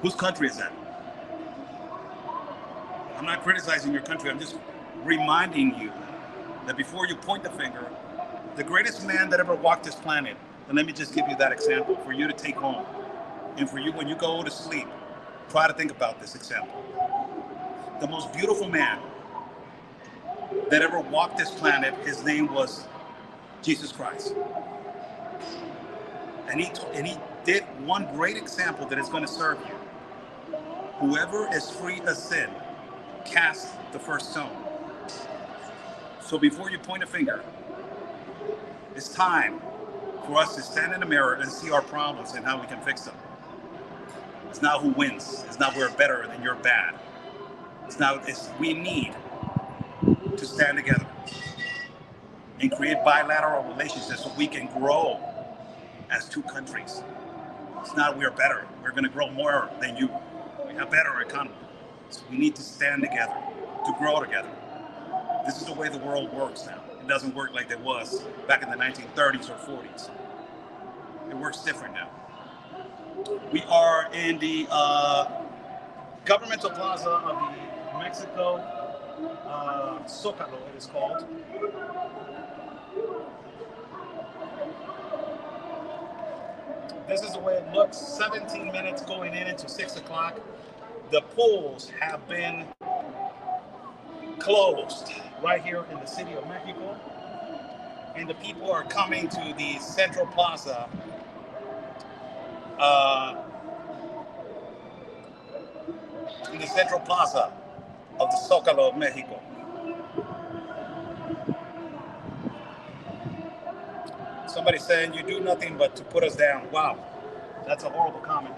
Whose country is that? I'm not criticizing your country. I'm just reminding you that before you point the finger, the greatest man that ever walked this planet, and let me just give you that example for you to take home. And for you, when you go to sleep, try to think about this example. The most beautiful man that ever walked this planet, his name was Jesus Christ. And he did one great example that is going to serve you. Whoever is free of sin, cast the first stone. So before you point a finger, it's time for us to stand in the mirror and see our problems and how we can fix them. It's not who wins. It's not we're better than you're bad. We need to stand together and create bilateral relationships so we can grow as two countries. It's not we're better. We're going to grow more than you. We have better economy. So we need to stand together to grow together. This is the way the world works now. It doesn't work like it was back in the 1930s or 40s. It works different now. We are in the governmental plaza of the Mexico Zócalo, it is called. This is the way it looks. 17 minutes going in into 6 o'clock. The polls have been closed right here in the city of Mexico. And the people are coming to the central plaza in the central plaza of the Zócalo of Mexico. Somebody saying you do nothing but to put us down. Wow, that's a horrible comment.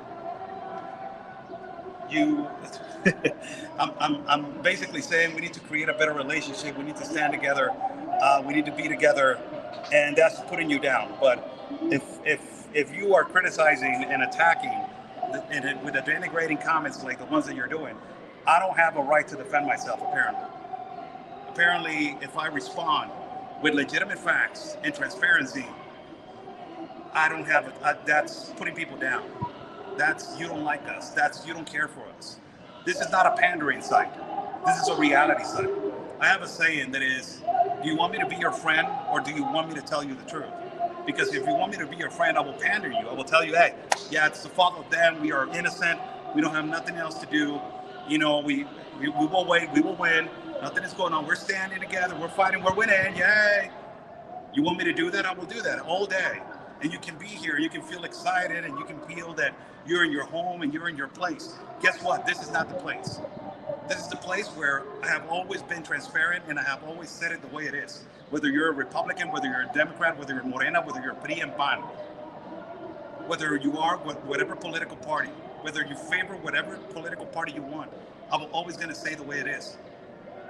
I'm basically saying we need to create a better relationship. We need to stand together. We need to be together, and that's putting you down. But if you are criticizing and attacking with the denigrating comments like the ones that you're doing, I don't have a right to defend myself. Apparently, if I respond with legitimate facts and transparency, I don't have that's putting people down. That's you don't like us. That's you don't care for us. This is not a pandering site. This is a reality site. I have a saying that is, do you want me to be your friend or do you want me to tell you the truth? Because if you want me to be your friend, I will pander you. I will tell you, hey, yeah, it's the fault of them. We are innocent. We don't have nothing else to do. You know, we will wait. We will win. Nothing is going on. We're standing together. We're fighting. We're winning. Yay. You want me to do that? I will do that all day. And you can be here. You can feel excited and you can feel that you're in your home and you're in your place. Guess what? This is not the place. This is the place where I have always been transparent and I have always said it the way it is. whether you're a Republican, whether you're a Democrat, whether you're Morena, whether you're PRI and PAN, whether you are whatever political party, whether you favor whatever political party you want, I'm always going to say the way it is.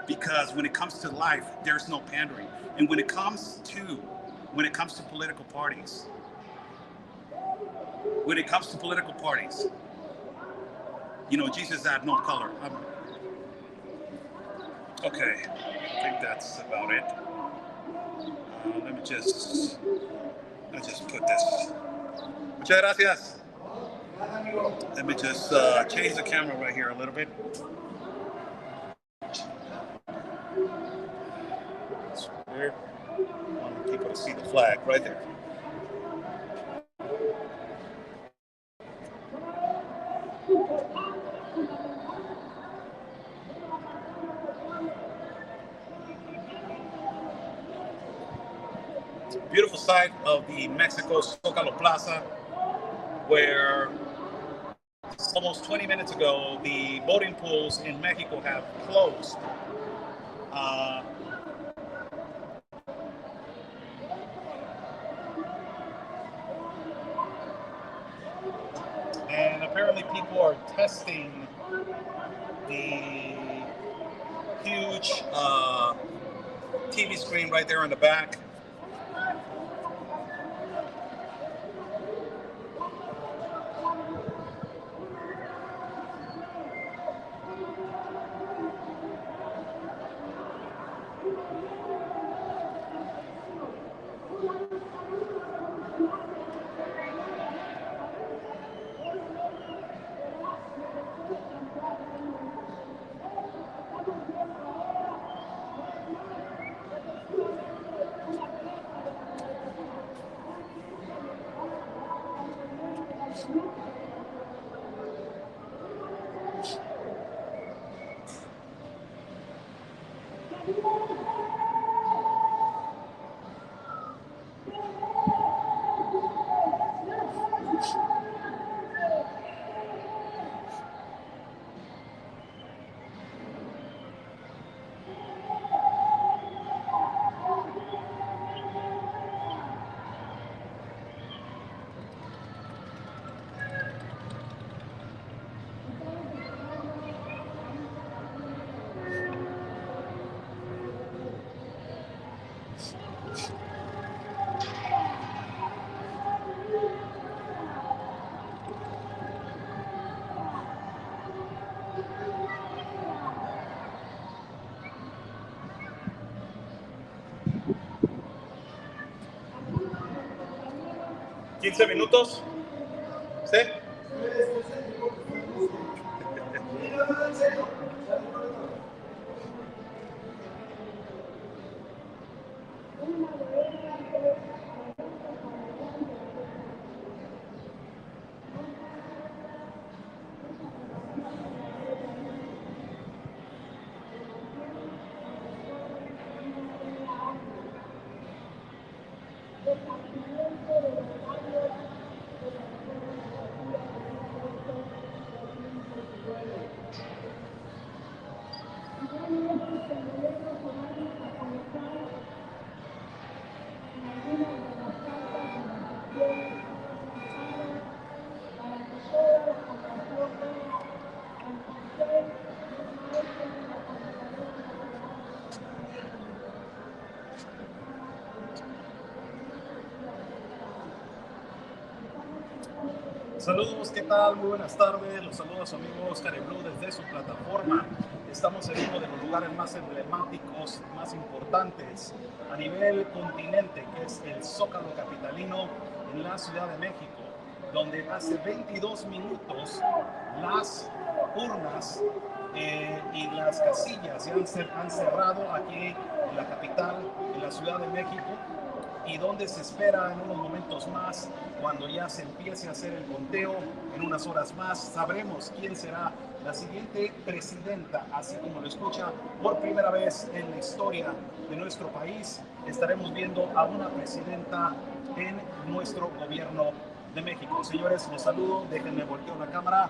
Because when it comes to life, there's no pandering. And when it comes to political parties, you know, Jesus had no color. Okay, I think that's about it. Let me just put this. Muchas gracias. Let me just change the camera right here a little bit. It's weird. I want people to see the flag right there. Beautiful side of the Mexico Zocalo Plaza, where almost 20 minutes ago the voting pools in Mexico have closed. And apparently people are testing the huge TV screen right there in the back. ¿15 minutos? ¿Sí? Saludos, ¿qué tal? Muy buenas tardes. Los saluda su amigo Oscar Blue desde su plataforma. Estamos en uno de los lugares más emblemáticos, más importantes a nivel continente, que es el Zócalo capitalino en la Ciudad de México, donde hace 22 minutos las urnas y las casillas ya han cerrado aquí en la capital, en la Ciudad de México, y donde se espera en unos momentos más, cuando ya se empiece a hacer el conteo, en unas horas más, sabremos quién será la siguiente presidenta. Así como lo escucha, por primera vez en la historia de nuestro país, estaremos viendo a una presidenta en nuestro gobierno de México. Señores, los saludo, déjenme voltear la cámara.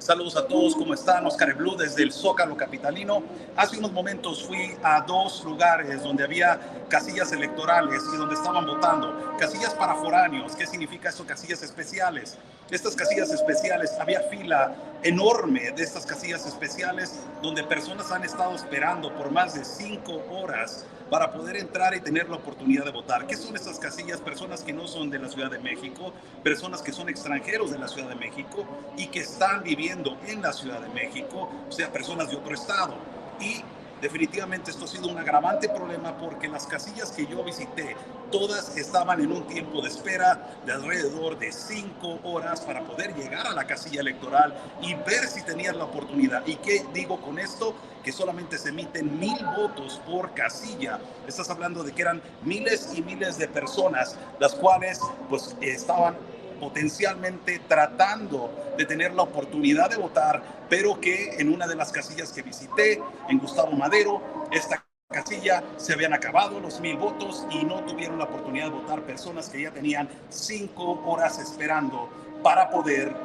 Saludos a todos, ¿cómo están? Oscar Blue desde el Zócalo capitalino. Hace unos momentos fui a 2 lugares donde había casillas electorales y donde estaban votando. Casillas para foráneos. ¿Qué significa esto? Casillas especiales. Estas casillas especiales, había fila enorme de estas casillas especiales donde personas han estado esperando por más de 5 horas para poder entrar y tener la oportunidad de votar. ¿Qué son estas casillas? Personas que no son de la Ciudad de México, personas que son extranjeros de la Ciudad de México y que están viviendo en la Ciudad de México, o sea, personas de otro estado. Y definitivamente esto ha sido un agravante problema porque las casillas que yo visité, todas estaban en un tiempo de espera de alrededor de 5 horas para poder llegar a la casilla electoral y ver si tenías la oportunidad. ¿Y qué digo con esto? Que solamente se emiten 1000 votos por casilla. Estás hablando de que eran miles y miles de personas, las cuales pues estaban potencialmente tratando de tener la oportunidad de votar, pero que en una de las casillas que visité, en Gustavo Madero, esta casilla se habían acabado los 1000 votos y no tuvieron la oportunidad de votar personas que ya tenían 5 horas esperando para poder,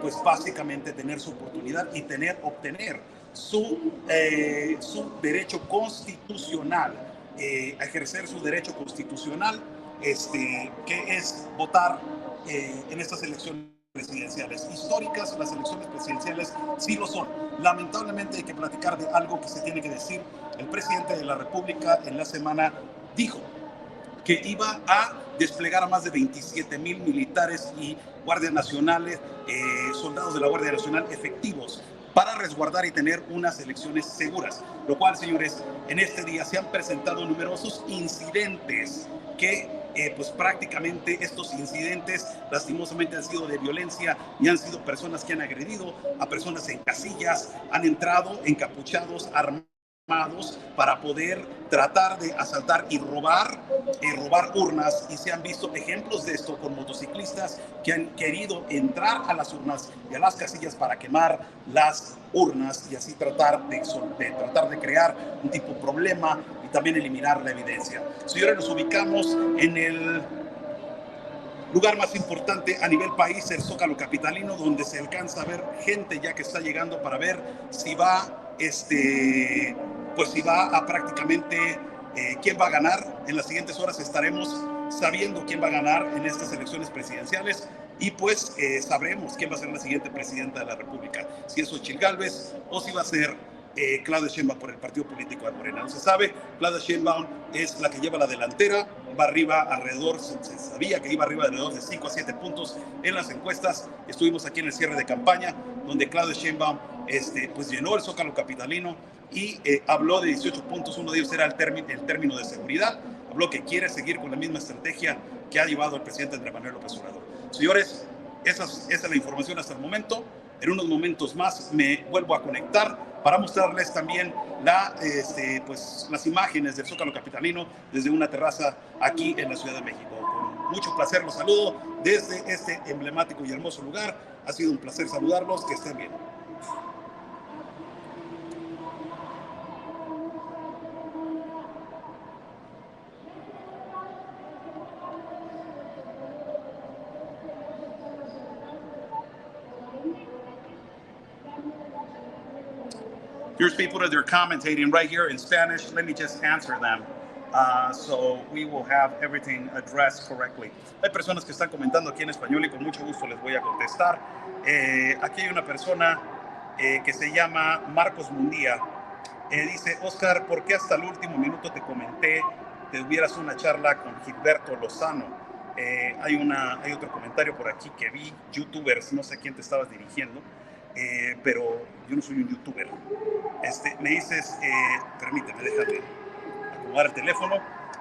pues básicamente tener su oportunidad y obtener su derecho constitucional, ejercer su derecho constitucional, que es votar en estas elecciones presidenciales históricas. Las elecciones presidenciales sí lo son. Lamentablemente hay que platicar de algo que se tiene que decir. El presidente de la República en la semana dijo que iba a desplegar a más de 27,000 militares y guardias nacionales, soldados de la Guardia Nacional efectivos para resguardar y tener unas elecciones seguras. Lo cual, señores, en este día se han presentado numerosos incidentes que pues prácticamente estos incidentes lastimosamente han sido de violencia y han sido personas que han agredido a personas en casillas, han entrado encapuchados, armados para poder tratar de asaltar y robar urnas, y se han visto ejemplos de esto con motociclistas que han querido entrar a las urnas y a las casillas para quemar las urnas y así tratar de crear un tipo de problema y también eliminar la evidencia. Señores, nos ubicamos en el lugar más importante a nivel país, el Zócalo capitalino, donde se alcanza a ver gente ya que está llegando para ver si va pues si va a prácticamente quién va a ganar. En las siguientes horas estaremos sabiendo quién va a ganar en estas elecciones presidenciales y pues sabremos quién va a ser la siguiente presidenta de la República, si es Xochitl Gálvez o si va a ser Claudia Sheinbaum por el partido político de Morena. No se sabe. Claudia Sheinbaum es la que lleva la delantera, va arriba alrededor, se sabía que iba arriba alrededor de 5 a 7 puntos en las encuestas. Estuvimos aquí en el cierre de campaña, donde Claudia Sheinbaum pues llenó el Zócalo capitalino y habló de 18 puntos. Uno de ellos era el término de seguridad. Habló que quiere seguir con la misma estrategia que ha llevado el presidente Andrés Manuel López Obrador. Señores, esa es la información hasta el momento. En unos momentos más me vuelvo a conectar para mostrarles también pues, las imágenes del Zócalo capitalino desde una terraza aquí en la Ciudad de México. Con mucho placer los saludo desde este emblemático y hermoso lugar. Ha sido un placer saludarlos. Que estén bien. Here's people that they're commentating right here in Spanish. Let me just answer them. So we will have everything addressed correctly. Hay personas que están comentando aquí en español y con mucho gusto les voy a contestar. Aquí hay una persona que se llama Marcos Mundía. Dice, Oscar, ¿por qué hasta el último minuto te comenté que tuvieras una charla con Gilberto Lozano? Hay otro comentario por aquí que vi, youtubers, no sé a quién te estabas dirigiendo. Pero yo no soy un youtuber. Me dices, permíteme, déjame acomodar el teléfono.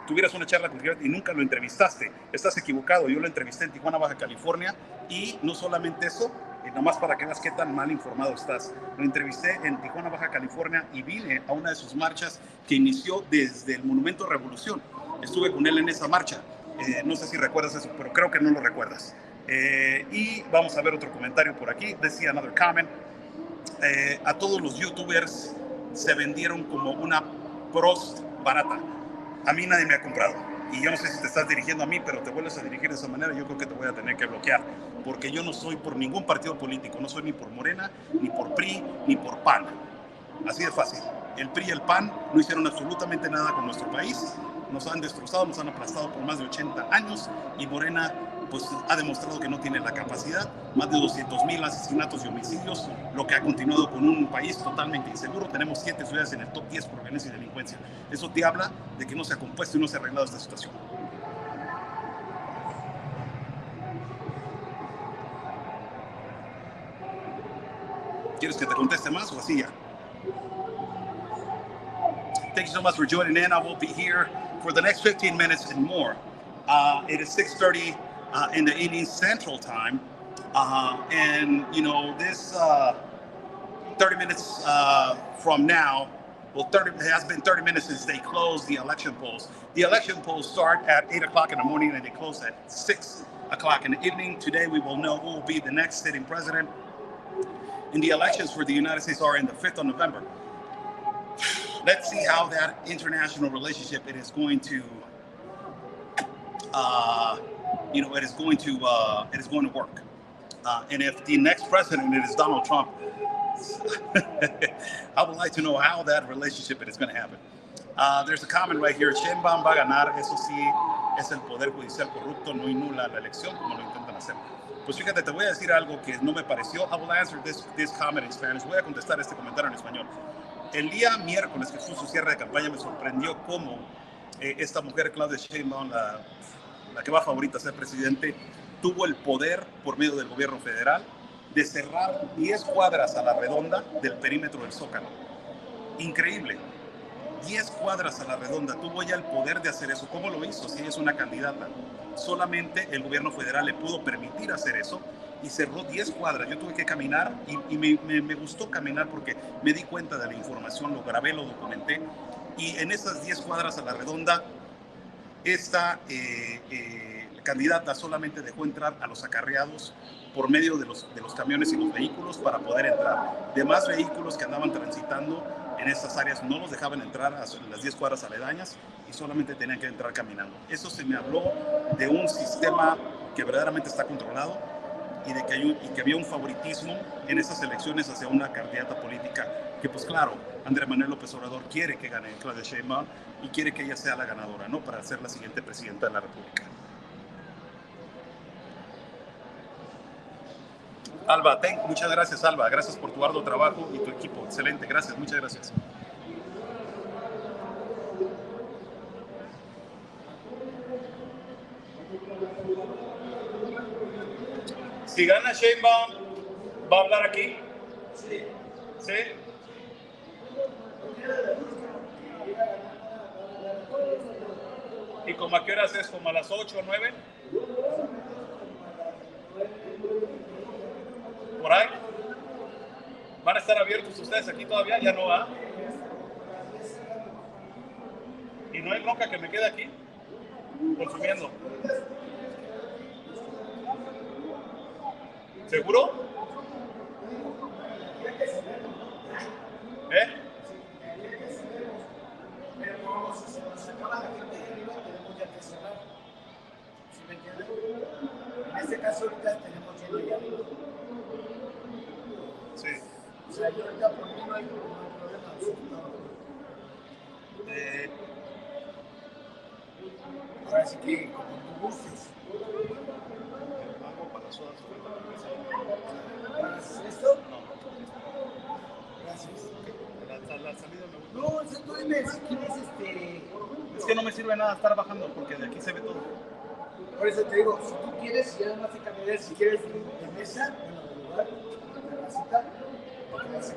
Tuvieras una charla con Gilberto y nunca lo entrevistaste. Estás equivocado. Yo lo entrevisté en Tijuana, Baja California, y no solamente eso, nomás para que veas qué tan mal informado estás. Lo entrevisté en Tijuana, Baja California, y vine a una de sus marchas que inició desde el Monumento Revolución. Estuve con él en esa marcha. No sé si recuerdas eso, pero creo que no lo recuerdas. Y vamos a ver otro comentario por aquí. Decía another comment. A todos los youtubers se vendieron como una prost barata. A mí nadie me ha comprado. y yo no sé si te estás dirigiendo a mí, pero te vuelves a dirigir de esa manera, yo creo que te voy a tener que bloquear, porque yo no soy por ningún partido político, no soy ni por Morena, ni por PRI, ni por PAN. Así de fácil. El PRI y el PAN no hicieron absolutamente nada con nuestro país, nos han destrozado, nos han aplastado por más de 80 años y Morena pues ha demostrado que no tiene la capacidad, más de 200,000 asesinatos y homicidios, lo que ha continuado con un país totalmente inseguro. Tenemos 7 ciudades en el top 10 por violencia y delincuencia. Eso te habla de que no se ha compuesto y no se ha arreglado esta situación. ¿Quieres que te conteste más o así ya? Thank you so much for joining in. I will be here for the next 15 minutes and more. It is 6:30 in the evening Central Time. And, you know, this 30 minutes from now, well, it has been 30 minutes since they closed the election polls. The election polls start at 8 o'clock in the morning and they close at 6 o'clock in the evening. Today, we will know who will be the next sitting president. And the elections for the United States are in the 5th of November. Let's see how that international relationship it is going to, it is going to work. And if the next president is Donald Trump, I would like to know how that relationship is going to happen. There's a comment right here. Sheinbaum va a ganar. Eso sí, es el poder judicial corrupto, no inula la elección como lo intentan hacer. Pues fíjate, te voy a decir algo que no me pareció. I will answer this comment in Spanish. Voy a contestar este comentario en español. El día miércoles que fue su cierre de campaña me sorprendió cómo esta mujer, Claudia Sheinbaum, la que va favorita a ser presidente, tuvo el poder por medio del gobierno federal de cerrar 10 cuadras a la redonda del perímetro del Zócalo. Increíble. 10 cuadras a la redonda. Tuvo ya el poder de hacer eso. ¿Cómo lo hizo? Si ella es una candidata. Solamente el gobierno federal le pudo permitir hacer eso y cerró 10 cuadras. Yo tuve que caminar y me gustó caminar porque me di cuenta de la información, lo grabé, lo documenté. Y en esas 10 cuadras a la redonda, esta candidata solamente dejó entrar a los acarreados por medio de los camiones y los vehículos para poder entrar. Demás vehículos que andaban transitando en estas áreas no los dejaban entrar a las 10 cuadras aledañas y solamente tenían que entrar caminando. Eso se me habló de un sistema que verdaderamente está controlado y de que había un favoritismo en esas elecciones hacia una candidata política que, pues claro, Andrés Manuel López Obrador quiere que gane Claudia Sheinbaum y quiere que ella sea la ganadora, ¿no? Para ser la siguiente presidenta de la República. Alba, muchas gracias, Alba. Gracias por tu arduo trabajo y tu equipo. Excelente, gracias, muchas gracias. Si gana Sheinbaum, ¿va a hablar aquí? Sí. ¿Sí? ¿Y como a qué horas es? ¿Como a las 8 o 9? ¿Por ahí? ¿Van a estar abiertos ustedes aquí todavía? ¿Ya no va? ¿Y no hay bronca que me quede aquí consumiendo? ¿Seguro? ¿Eh? En este caso ahorita tenemos lleno ya. Sí. O sea, yo ahorita por mí no hay problema absoluto. Ahora sí que como tú gustes. ¿Algo para las sodas? ¿Para esto? No. Gracias. La salida me gusta. No, o sea, tú dime si quieres Es que no me sirve nada estar bajando porque de aquí se ve todo. Por eso te digo, si tú quieres, ya nada más te cambiaré, si quieres de mesa, bueno, de lugar, de casita.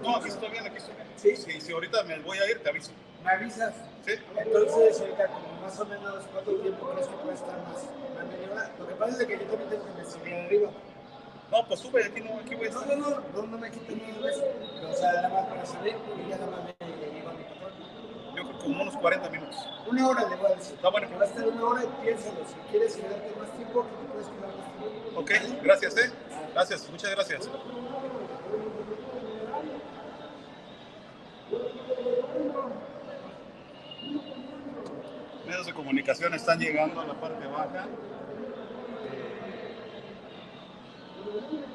No, aquí estoy bien, aquí estoy bien. ¿Sí? Si ahorita me voy a ir, te aviso. ¿Me avisas? Sí. Entonces, ahorita como más o menos, ¿cuánto tiempo crees que puede estar más? ¿Una media hora? Lo que pasa es que yo también tengo que investigar arriba. No, pues sube, aquí voy a estar. No me quiten nada de eso. Pero, o sea, nada más para salir y ya nada más me llego a mi patrón. Yo creo que como unos 40 minutos. Una hora le voy a decir. Está bueno. Que va a estar una hora y piénsalo. Si quieres quedarte más tiempo, que te puedes quedar más tiempo. Ok, gracias, Gracias, muchas gracias. Me medios de comunicación están llegando a la parte baja.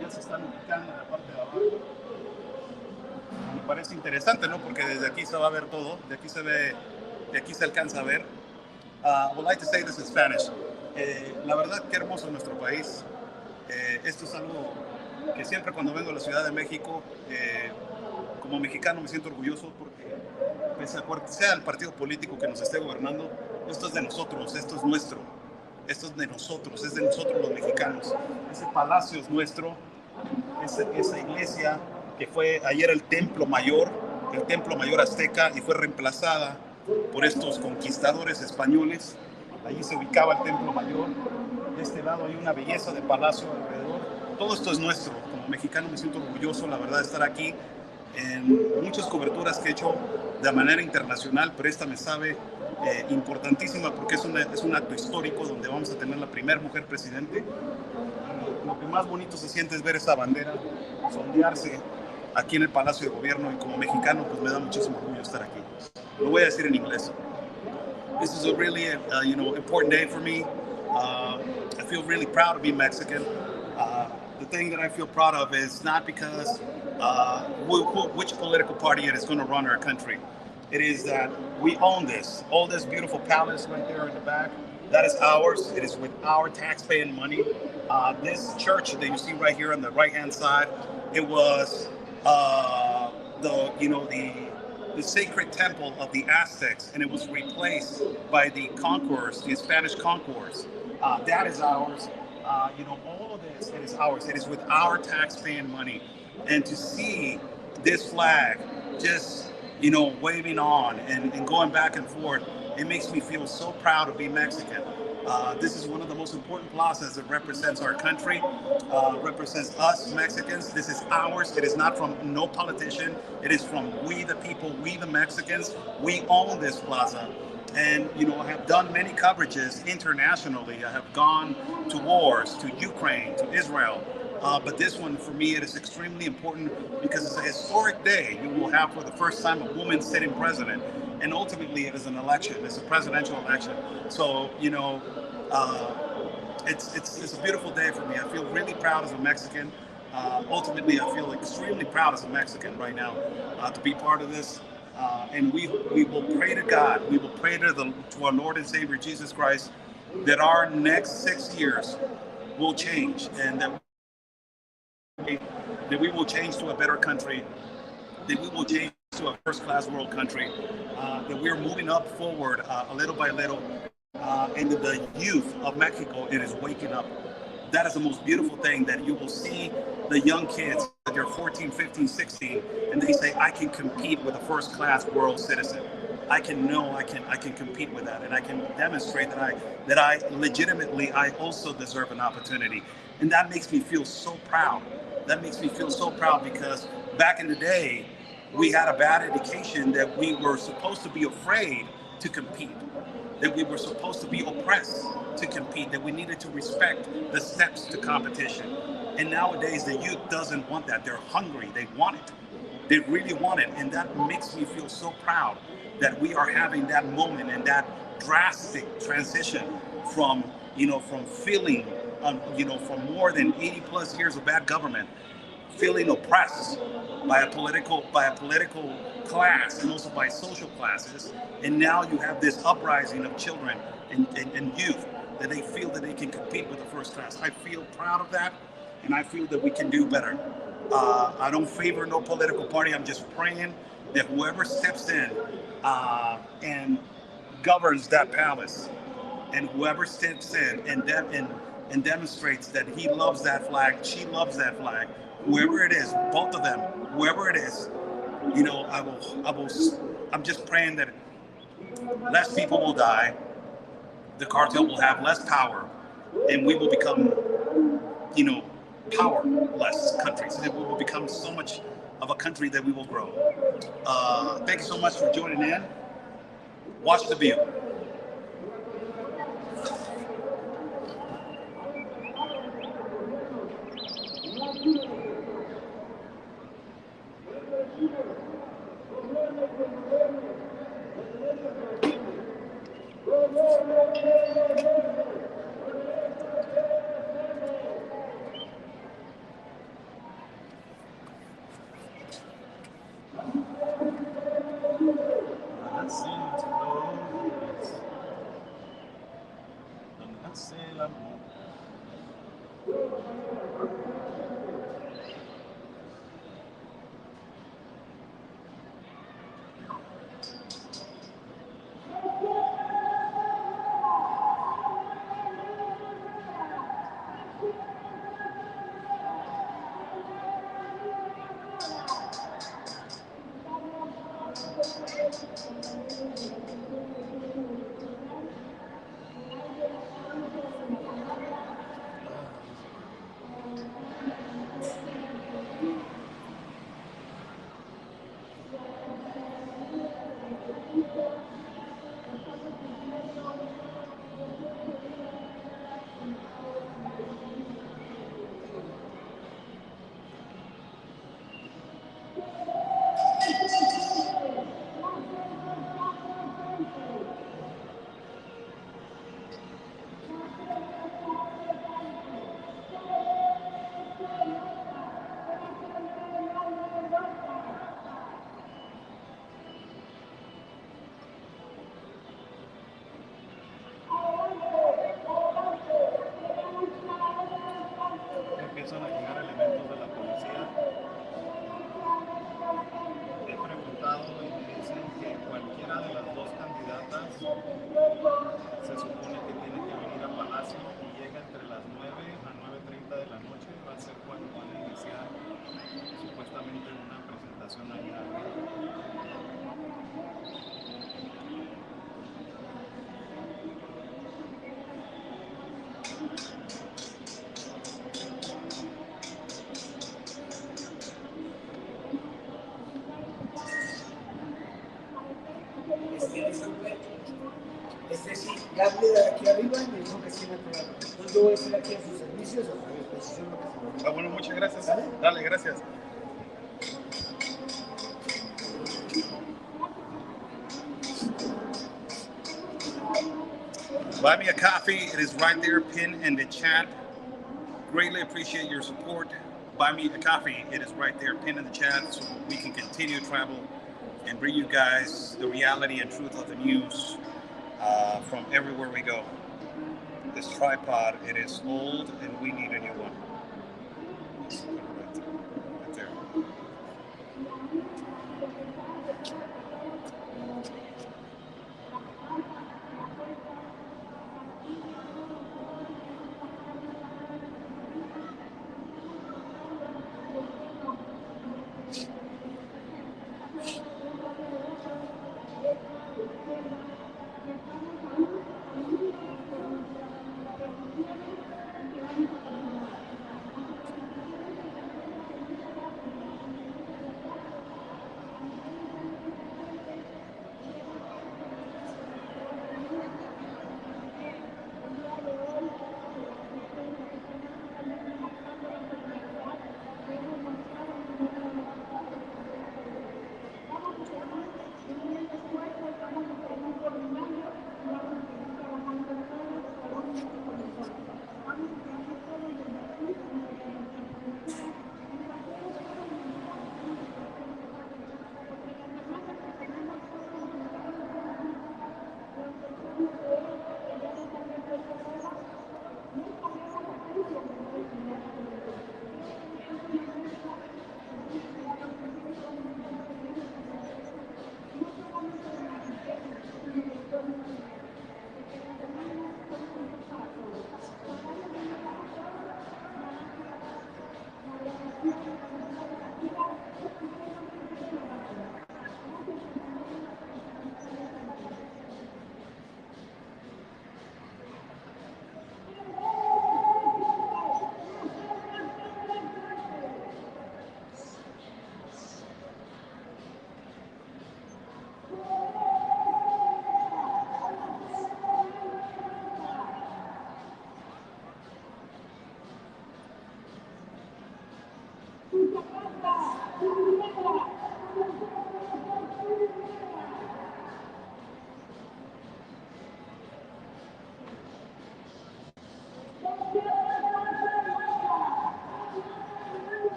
Ya se están ubicando en la parte de abajo. Me parece interesante, ¿no? Porque desde aquí se va a ver todo, de aquí se ve, de aquí se alcanza a ver. I would like to say this in Spanish. La verdad, qué hermoso es nuestro país. Esto es algo que siempre cuando vengo a la Ciudad de México, como mexicano me siento orgulloso porque pese a cual sea el partido político que nos esté gobernando, esto es de nosotros, esto es nuestro, esto es de nosotros los mexicanos. Ese palacio es nuestro, esa iglesia que fue ayer el templo mayor azteca y fue reemplazada por estos conquistadores españoles. Allí se ubicaba el templo mayor. De este lado hay una belleza de palacio alrededor. Todo esto es nuestro. Como mexicano me siento orgulloso, la verdad, de estar aquí en muchas coberturas que he hecho de manera internacional, pero esta me sabe importantísima porque es un acto histórico donde vamos a tener la primera mujer presidente. Lo que más bonito se siente es ver esa bandera sondearse aquí en el Palacio de Gobierno y como mexicano pues me da muchísimo orgullo estar aquí. Lo voy a decir en inglés. This is a really important day for me. I feel really proud to be Mexican. The thing that I feel proud of is not because which political party it is going to run our country. It is that we own this. All this beautiful palace right there in the back, that is ours. It is with our taxpaying money. This church that you see right here on the right-hand side, it was the sacred temple of the Aztecs, and it was replaced by the conquerors, the Spanish conquerors. That is ours. All of this, it is ours. It is with our tax-paying money. And to see this flag just, waving on and going back and forth, it makes me feel so proud to be Mexican. This is one of the most important plazas that represents our country, represents us Mexicans. This is ours. It is not from no politician. It is from we the people, we the Mexicans. We own this plaza. And, I have done many coverages internationally. I have gone to wars, to Ukraine, to Israel. But this one, for me, it is extremely important because it's a historic day. You will have, for the first time, a woman sitting president. And ultimately, it is an election. It's a presidential election. So, it's a beautiful day for me. I feel really proud as a Mexican. Ultimately, I feel extremely proud as a Mexican right now to be part of this. And we will pray to God. We will pray to our Lord and Savior Jesus Christ that our next 6 years will change and that we will change to a better country, that we will change to a first-class world country, that we're moving up forward a little by little, and the youth of Mexico, it is waking up. That is the most beautiful thing, that you will see the young kids, that they're 14, 15, 16, and they say, I can compete with a first-class world citizen. I can compete with that, and I can demonstrate that I legitimately, I also deserve an opportunity. And that makes me feel so proud. That makes me feel so proud because back in the day, we had a bad education that we were supposed to be afraid to compete, that we were supposed to be oppressed to compete, that we needed to respect the steps to competition. And nowadays, the youth doesn't want that. They're hungry. They want it. They really want it. And that makes me feel so proud that we are having that moment and that drastic transition from feeling, from more than 80 plus years of bad government, feeling oppressed by a political class and also by social classes. And now you have this uprising of children and youth that they feel that they can compete with the first class. I feel proud of that, and I feel that we can do better. I don't favor no political party. I'm just praying that whoever steps in and governs that palace, and whoever steps in and demonstrates that he loves that flag, she loves that flag, whoever it is, both of them, whoever it is, I'm just praying that less people will die, the cartel will have less power, and we will become, powerless countries. And we will become so much of a country that we will grow. Thank you so much for joining in. Watch the view. Empiezan a llegar elementos de la policía. He preguntado y me dicen que cualquiera de las dos candidatas se supone que tiene que venir a Palacio y llega entre las 9 a 9:30 de la noche. Va a ser cuando van a iniciar supuestamente una presentación ahí arriba. Disculpe, sí, ya hablé de aquí arriba y me dijo que sí me pegaba. Entonces yo voy a estar aquí a sus servicios o a su disposición lo que se me Ah, bueno, muchas gracias. ¿Sale? Dale, gracias. Buy me a coffee. It is right there, pinned in the chat. Greatly appreciate your support. Buy me a coffee. It is right there, pinned in the chat, so we can continue to travel and bring you guys the reality and truth of the news from everywhere we go. This tripod, it is old, and we need a new one. Right there.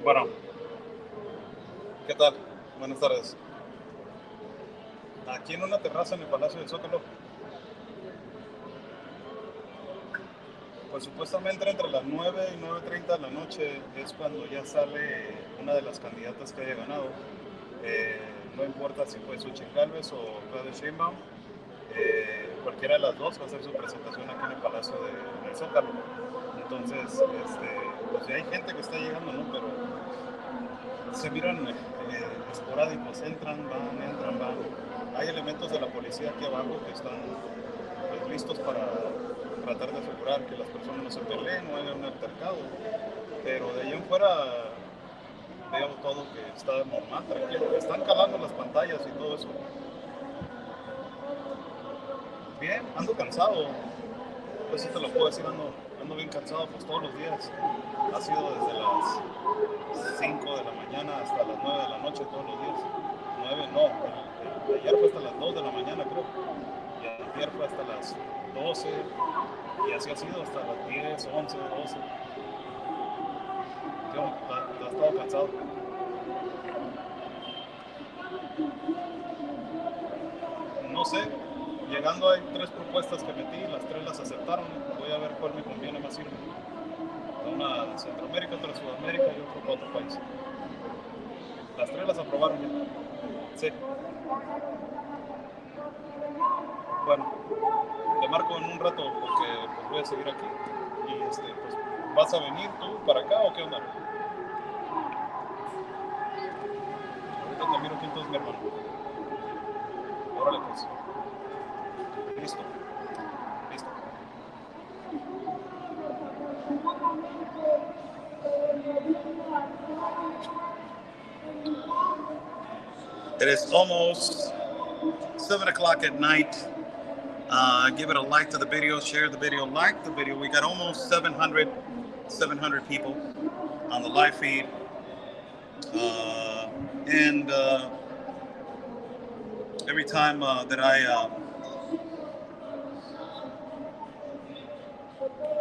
Bueno, ¿qué tal? Buenas tardes. Aquí en una terraza en el Palacio del Zócalo, pues supuestamente entre las 9 y 9:30 de la noche es cuando ya sale una de las candidatas que haya ganado. No importa si fue Xochitl Gálvez o Claudia Sheinbaum, cualquiera de las dos va a hacer su presentación aquí en el Palacio del Zócalo. Entonces, pues ya hay gente que está llegando, ¿no? Pero se miran esporádicos, entran, van. Hay elementos de la policía aquí abajo que están pues, listos para tratar de asegurar que las personas no se peleen, no haya un altercado. Pero de ahí en fuera veo todo que está normal, tranquilo. Están calando las pantallas y todo eso. Bien, ando cansado. Pues sí te lo puedo decir, ando bien cansado, pues todos los días. Ha sido desde las 5 de la mañana hasta las 9 de la noche todos los días. 9 no, ayer fue hasta las 2 de la mañana creo. Y ayer fue hasta las 12 y así ha sido hasta las 10, 11, 12. ¿Te has estado cansado? No sé, llegando hay 3 propuestas que metí, las 3 las aceptaron. Voy a ver cuál me conviene más ir. Una en Centroamérica, otra en Sudamérica y otra para otro país. Las 3 las aprobaron ya. Sí. Bueno, te marco en un rato porque pues, voy a seguir aquí. Y pues, ¿vas a venir tú para acá o qué onda? Ahorita te miro aquí entonces, mi hermano. Órale pues. Listo. Listo. It is almost 7 o'clock at night. Give it a like to the video, share the video, like the video. We got almost 700 people on the live feed. And every time that I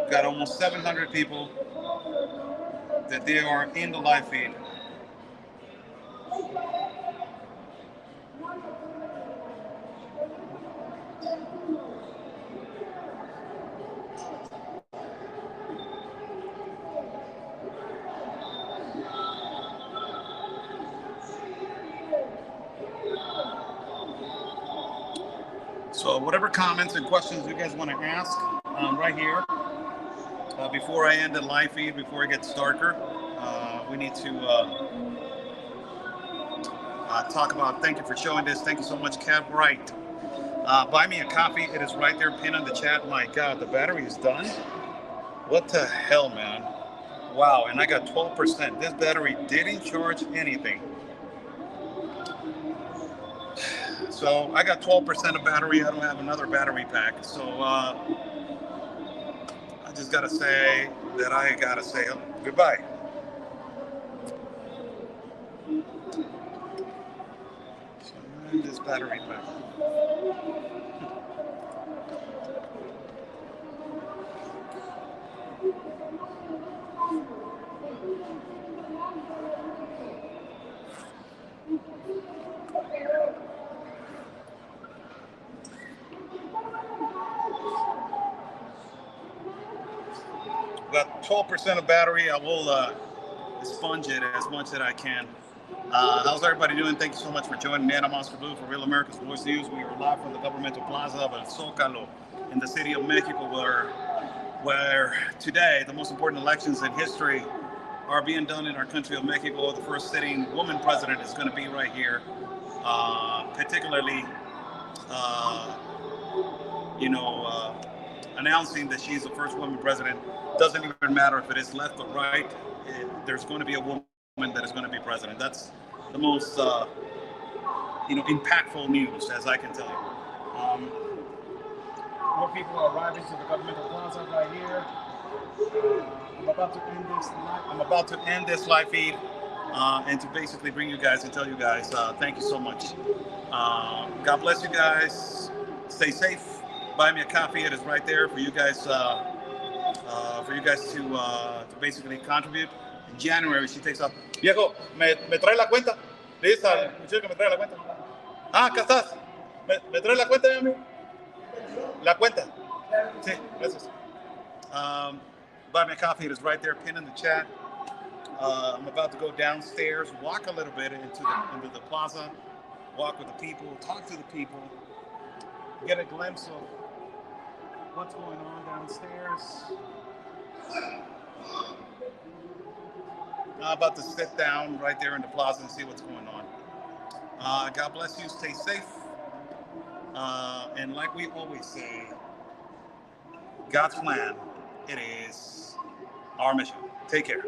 got almost 700 people that they are in the live feed. So whatever comments and questions you guys want to ask right here before I end the live feed, before it gets darker, we need to talk about. Thank you for showing this. Thank you so much, Kev Wright. Buy me a coffee. It is right there, pinned in the chat. My God, the battery is done. What the hell, man? Wow, and I got 12%. This battery didn't charge anything. So I got 12% of battery. I don't have another battery pack. So I just got to say that I got to say goodbye. So this battery pack. Got 12% of battery. I will sponge it as much as I can. How's everybody doing? Thank you so much for joining me. I'm Oscar Blue for Real America's Voice News. We are live from the governmental plaza of El Zócalo in the city of Mexico, where today the most important elections in history are being done in our country of Mexico. The first sitting woman president is going to be right here, particularly, announcing that she's the first woman president. Doesn't even matter if it is left or right. There's going to be a woman that is going to be president. That's the most, impactful news, as I can tell you. More people are arriving to the governmental plaza right here. I'm about to end this live feed and to basically bring you guys and tell you guys thank you so much. God bless you guys. Stay safe. Buy me a coffee. It is right there for you guys. To basically contribute. January, she takes off. Viejo, me trae la cuenta. Le dice al muchacho que me trae la cuenta. Ah, acá estás. ¿Me trae la cuenta, mi amigo? La cuenta. Sí, gracias. Buy me coffee. It is right there, pinned in the chat. I'm about to go downstairs, walk a little bit into the plaza, walk with the people, talk to the people, get a glimpse of what's going on downstairs. I'm about to sit down right there in the plaza and see what's going on. God bless you. Stay safe. And like we always say, God's plan, it is our mission. Take care.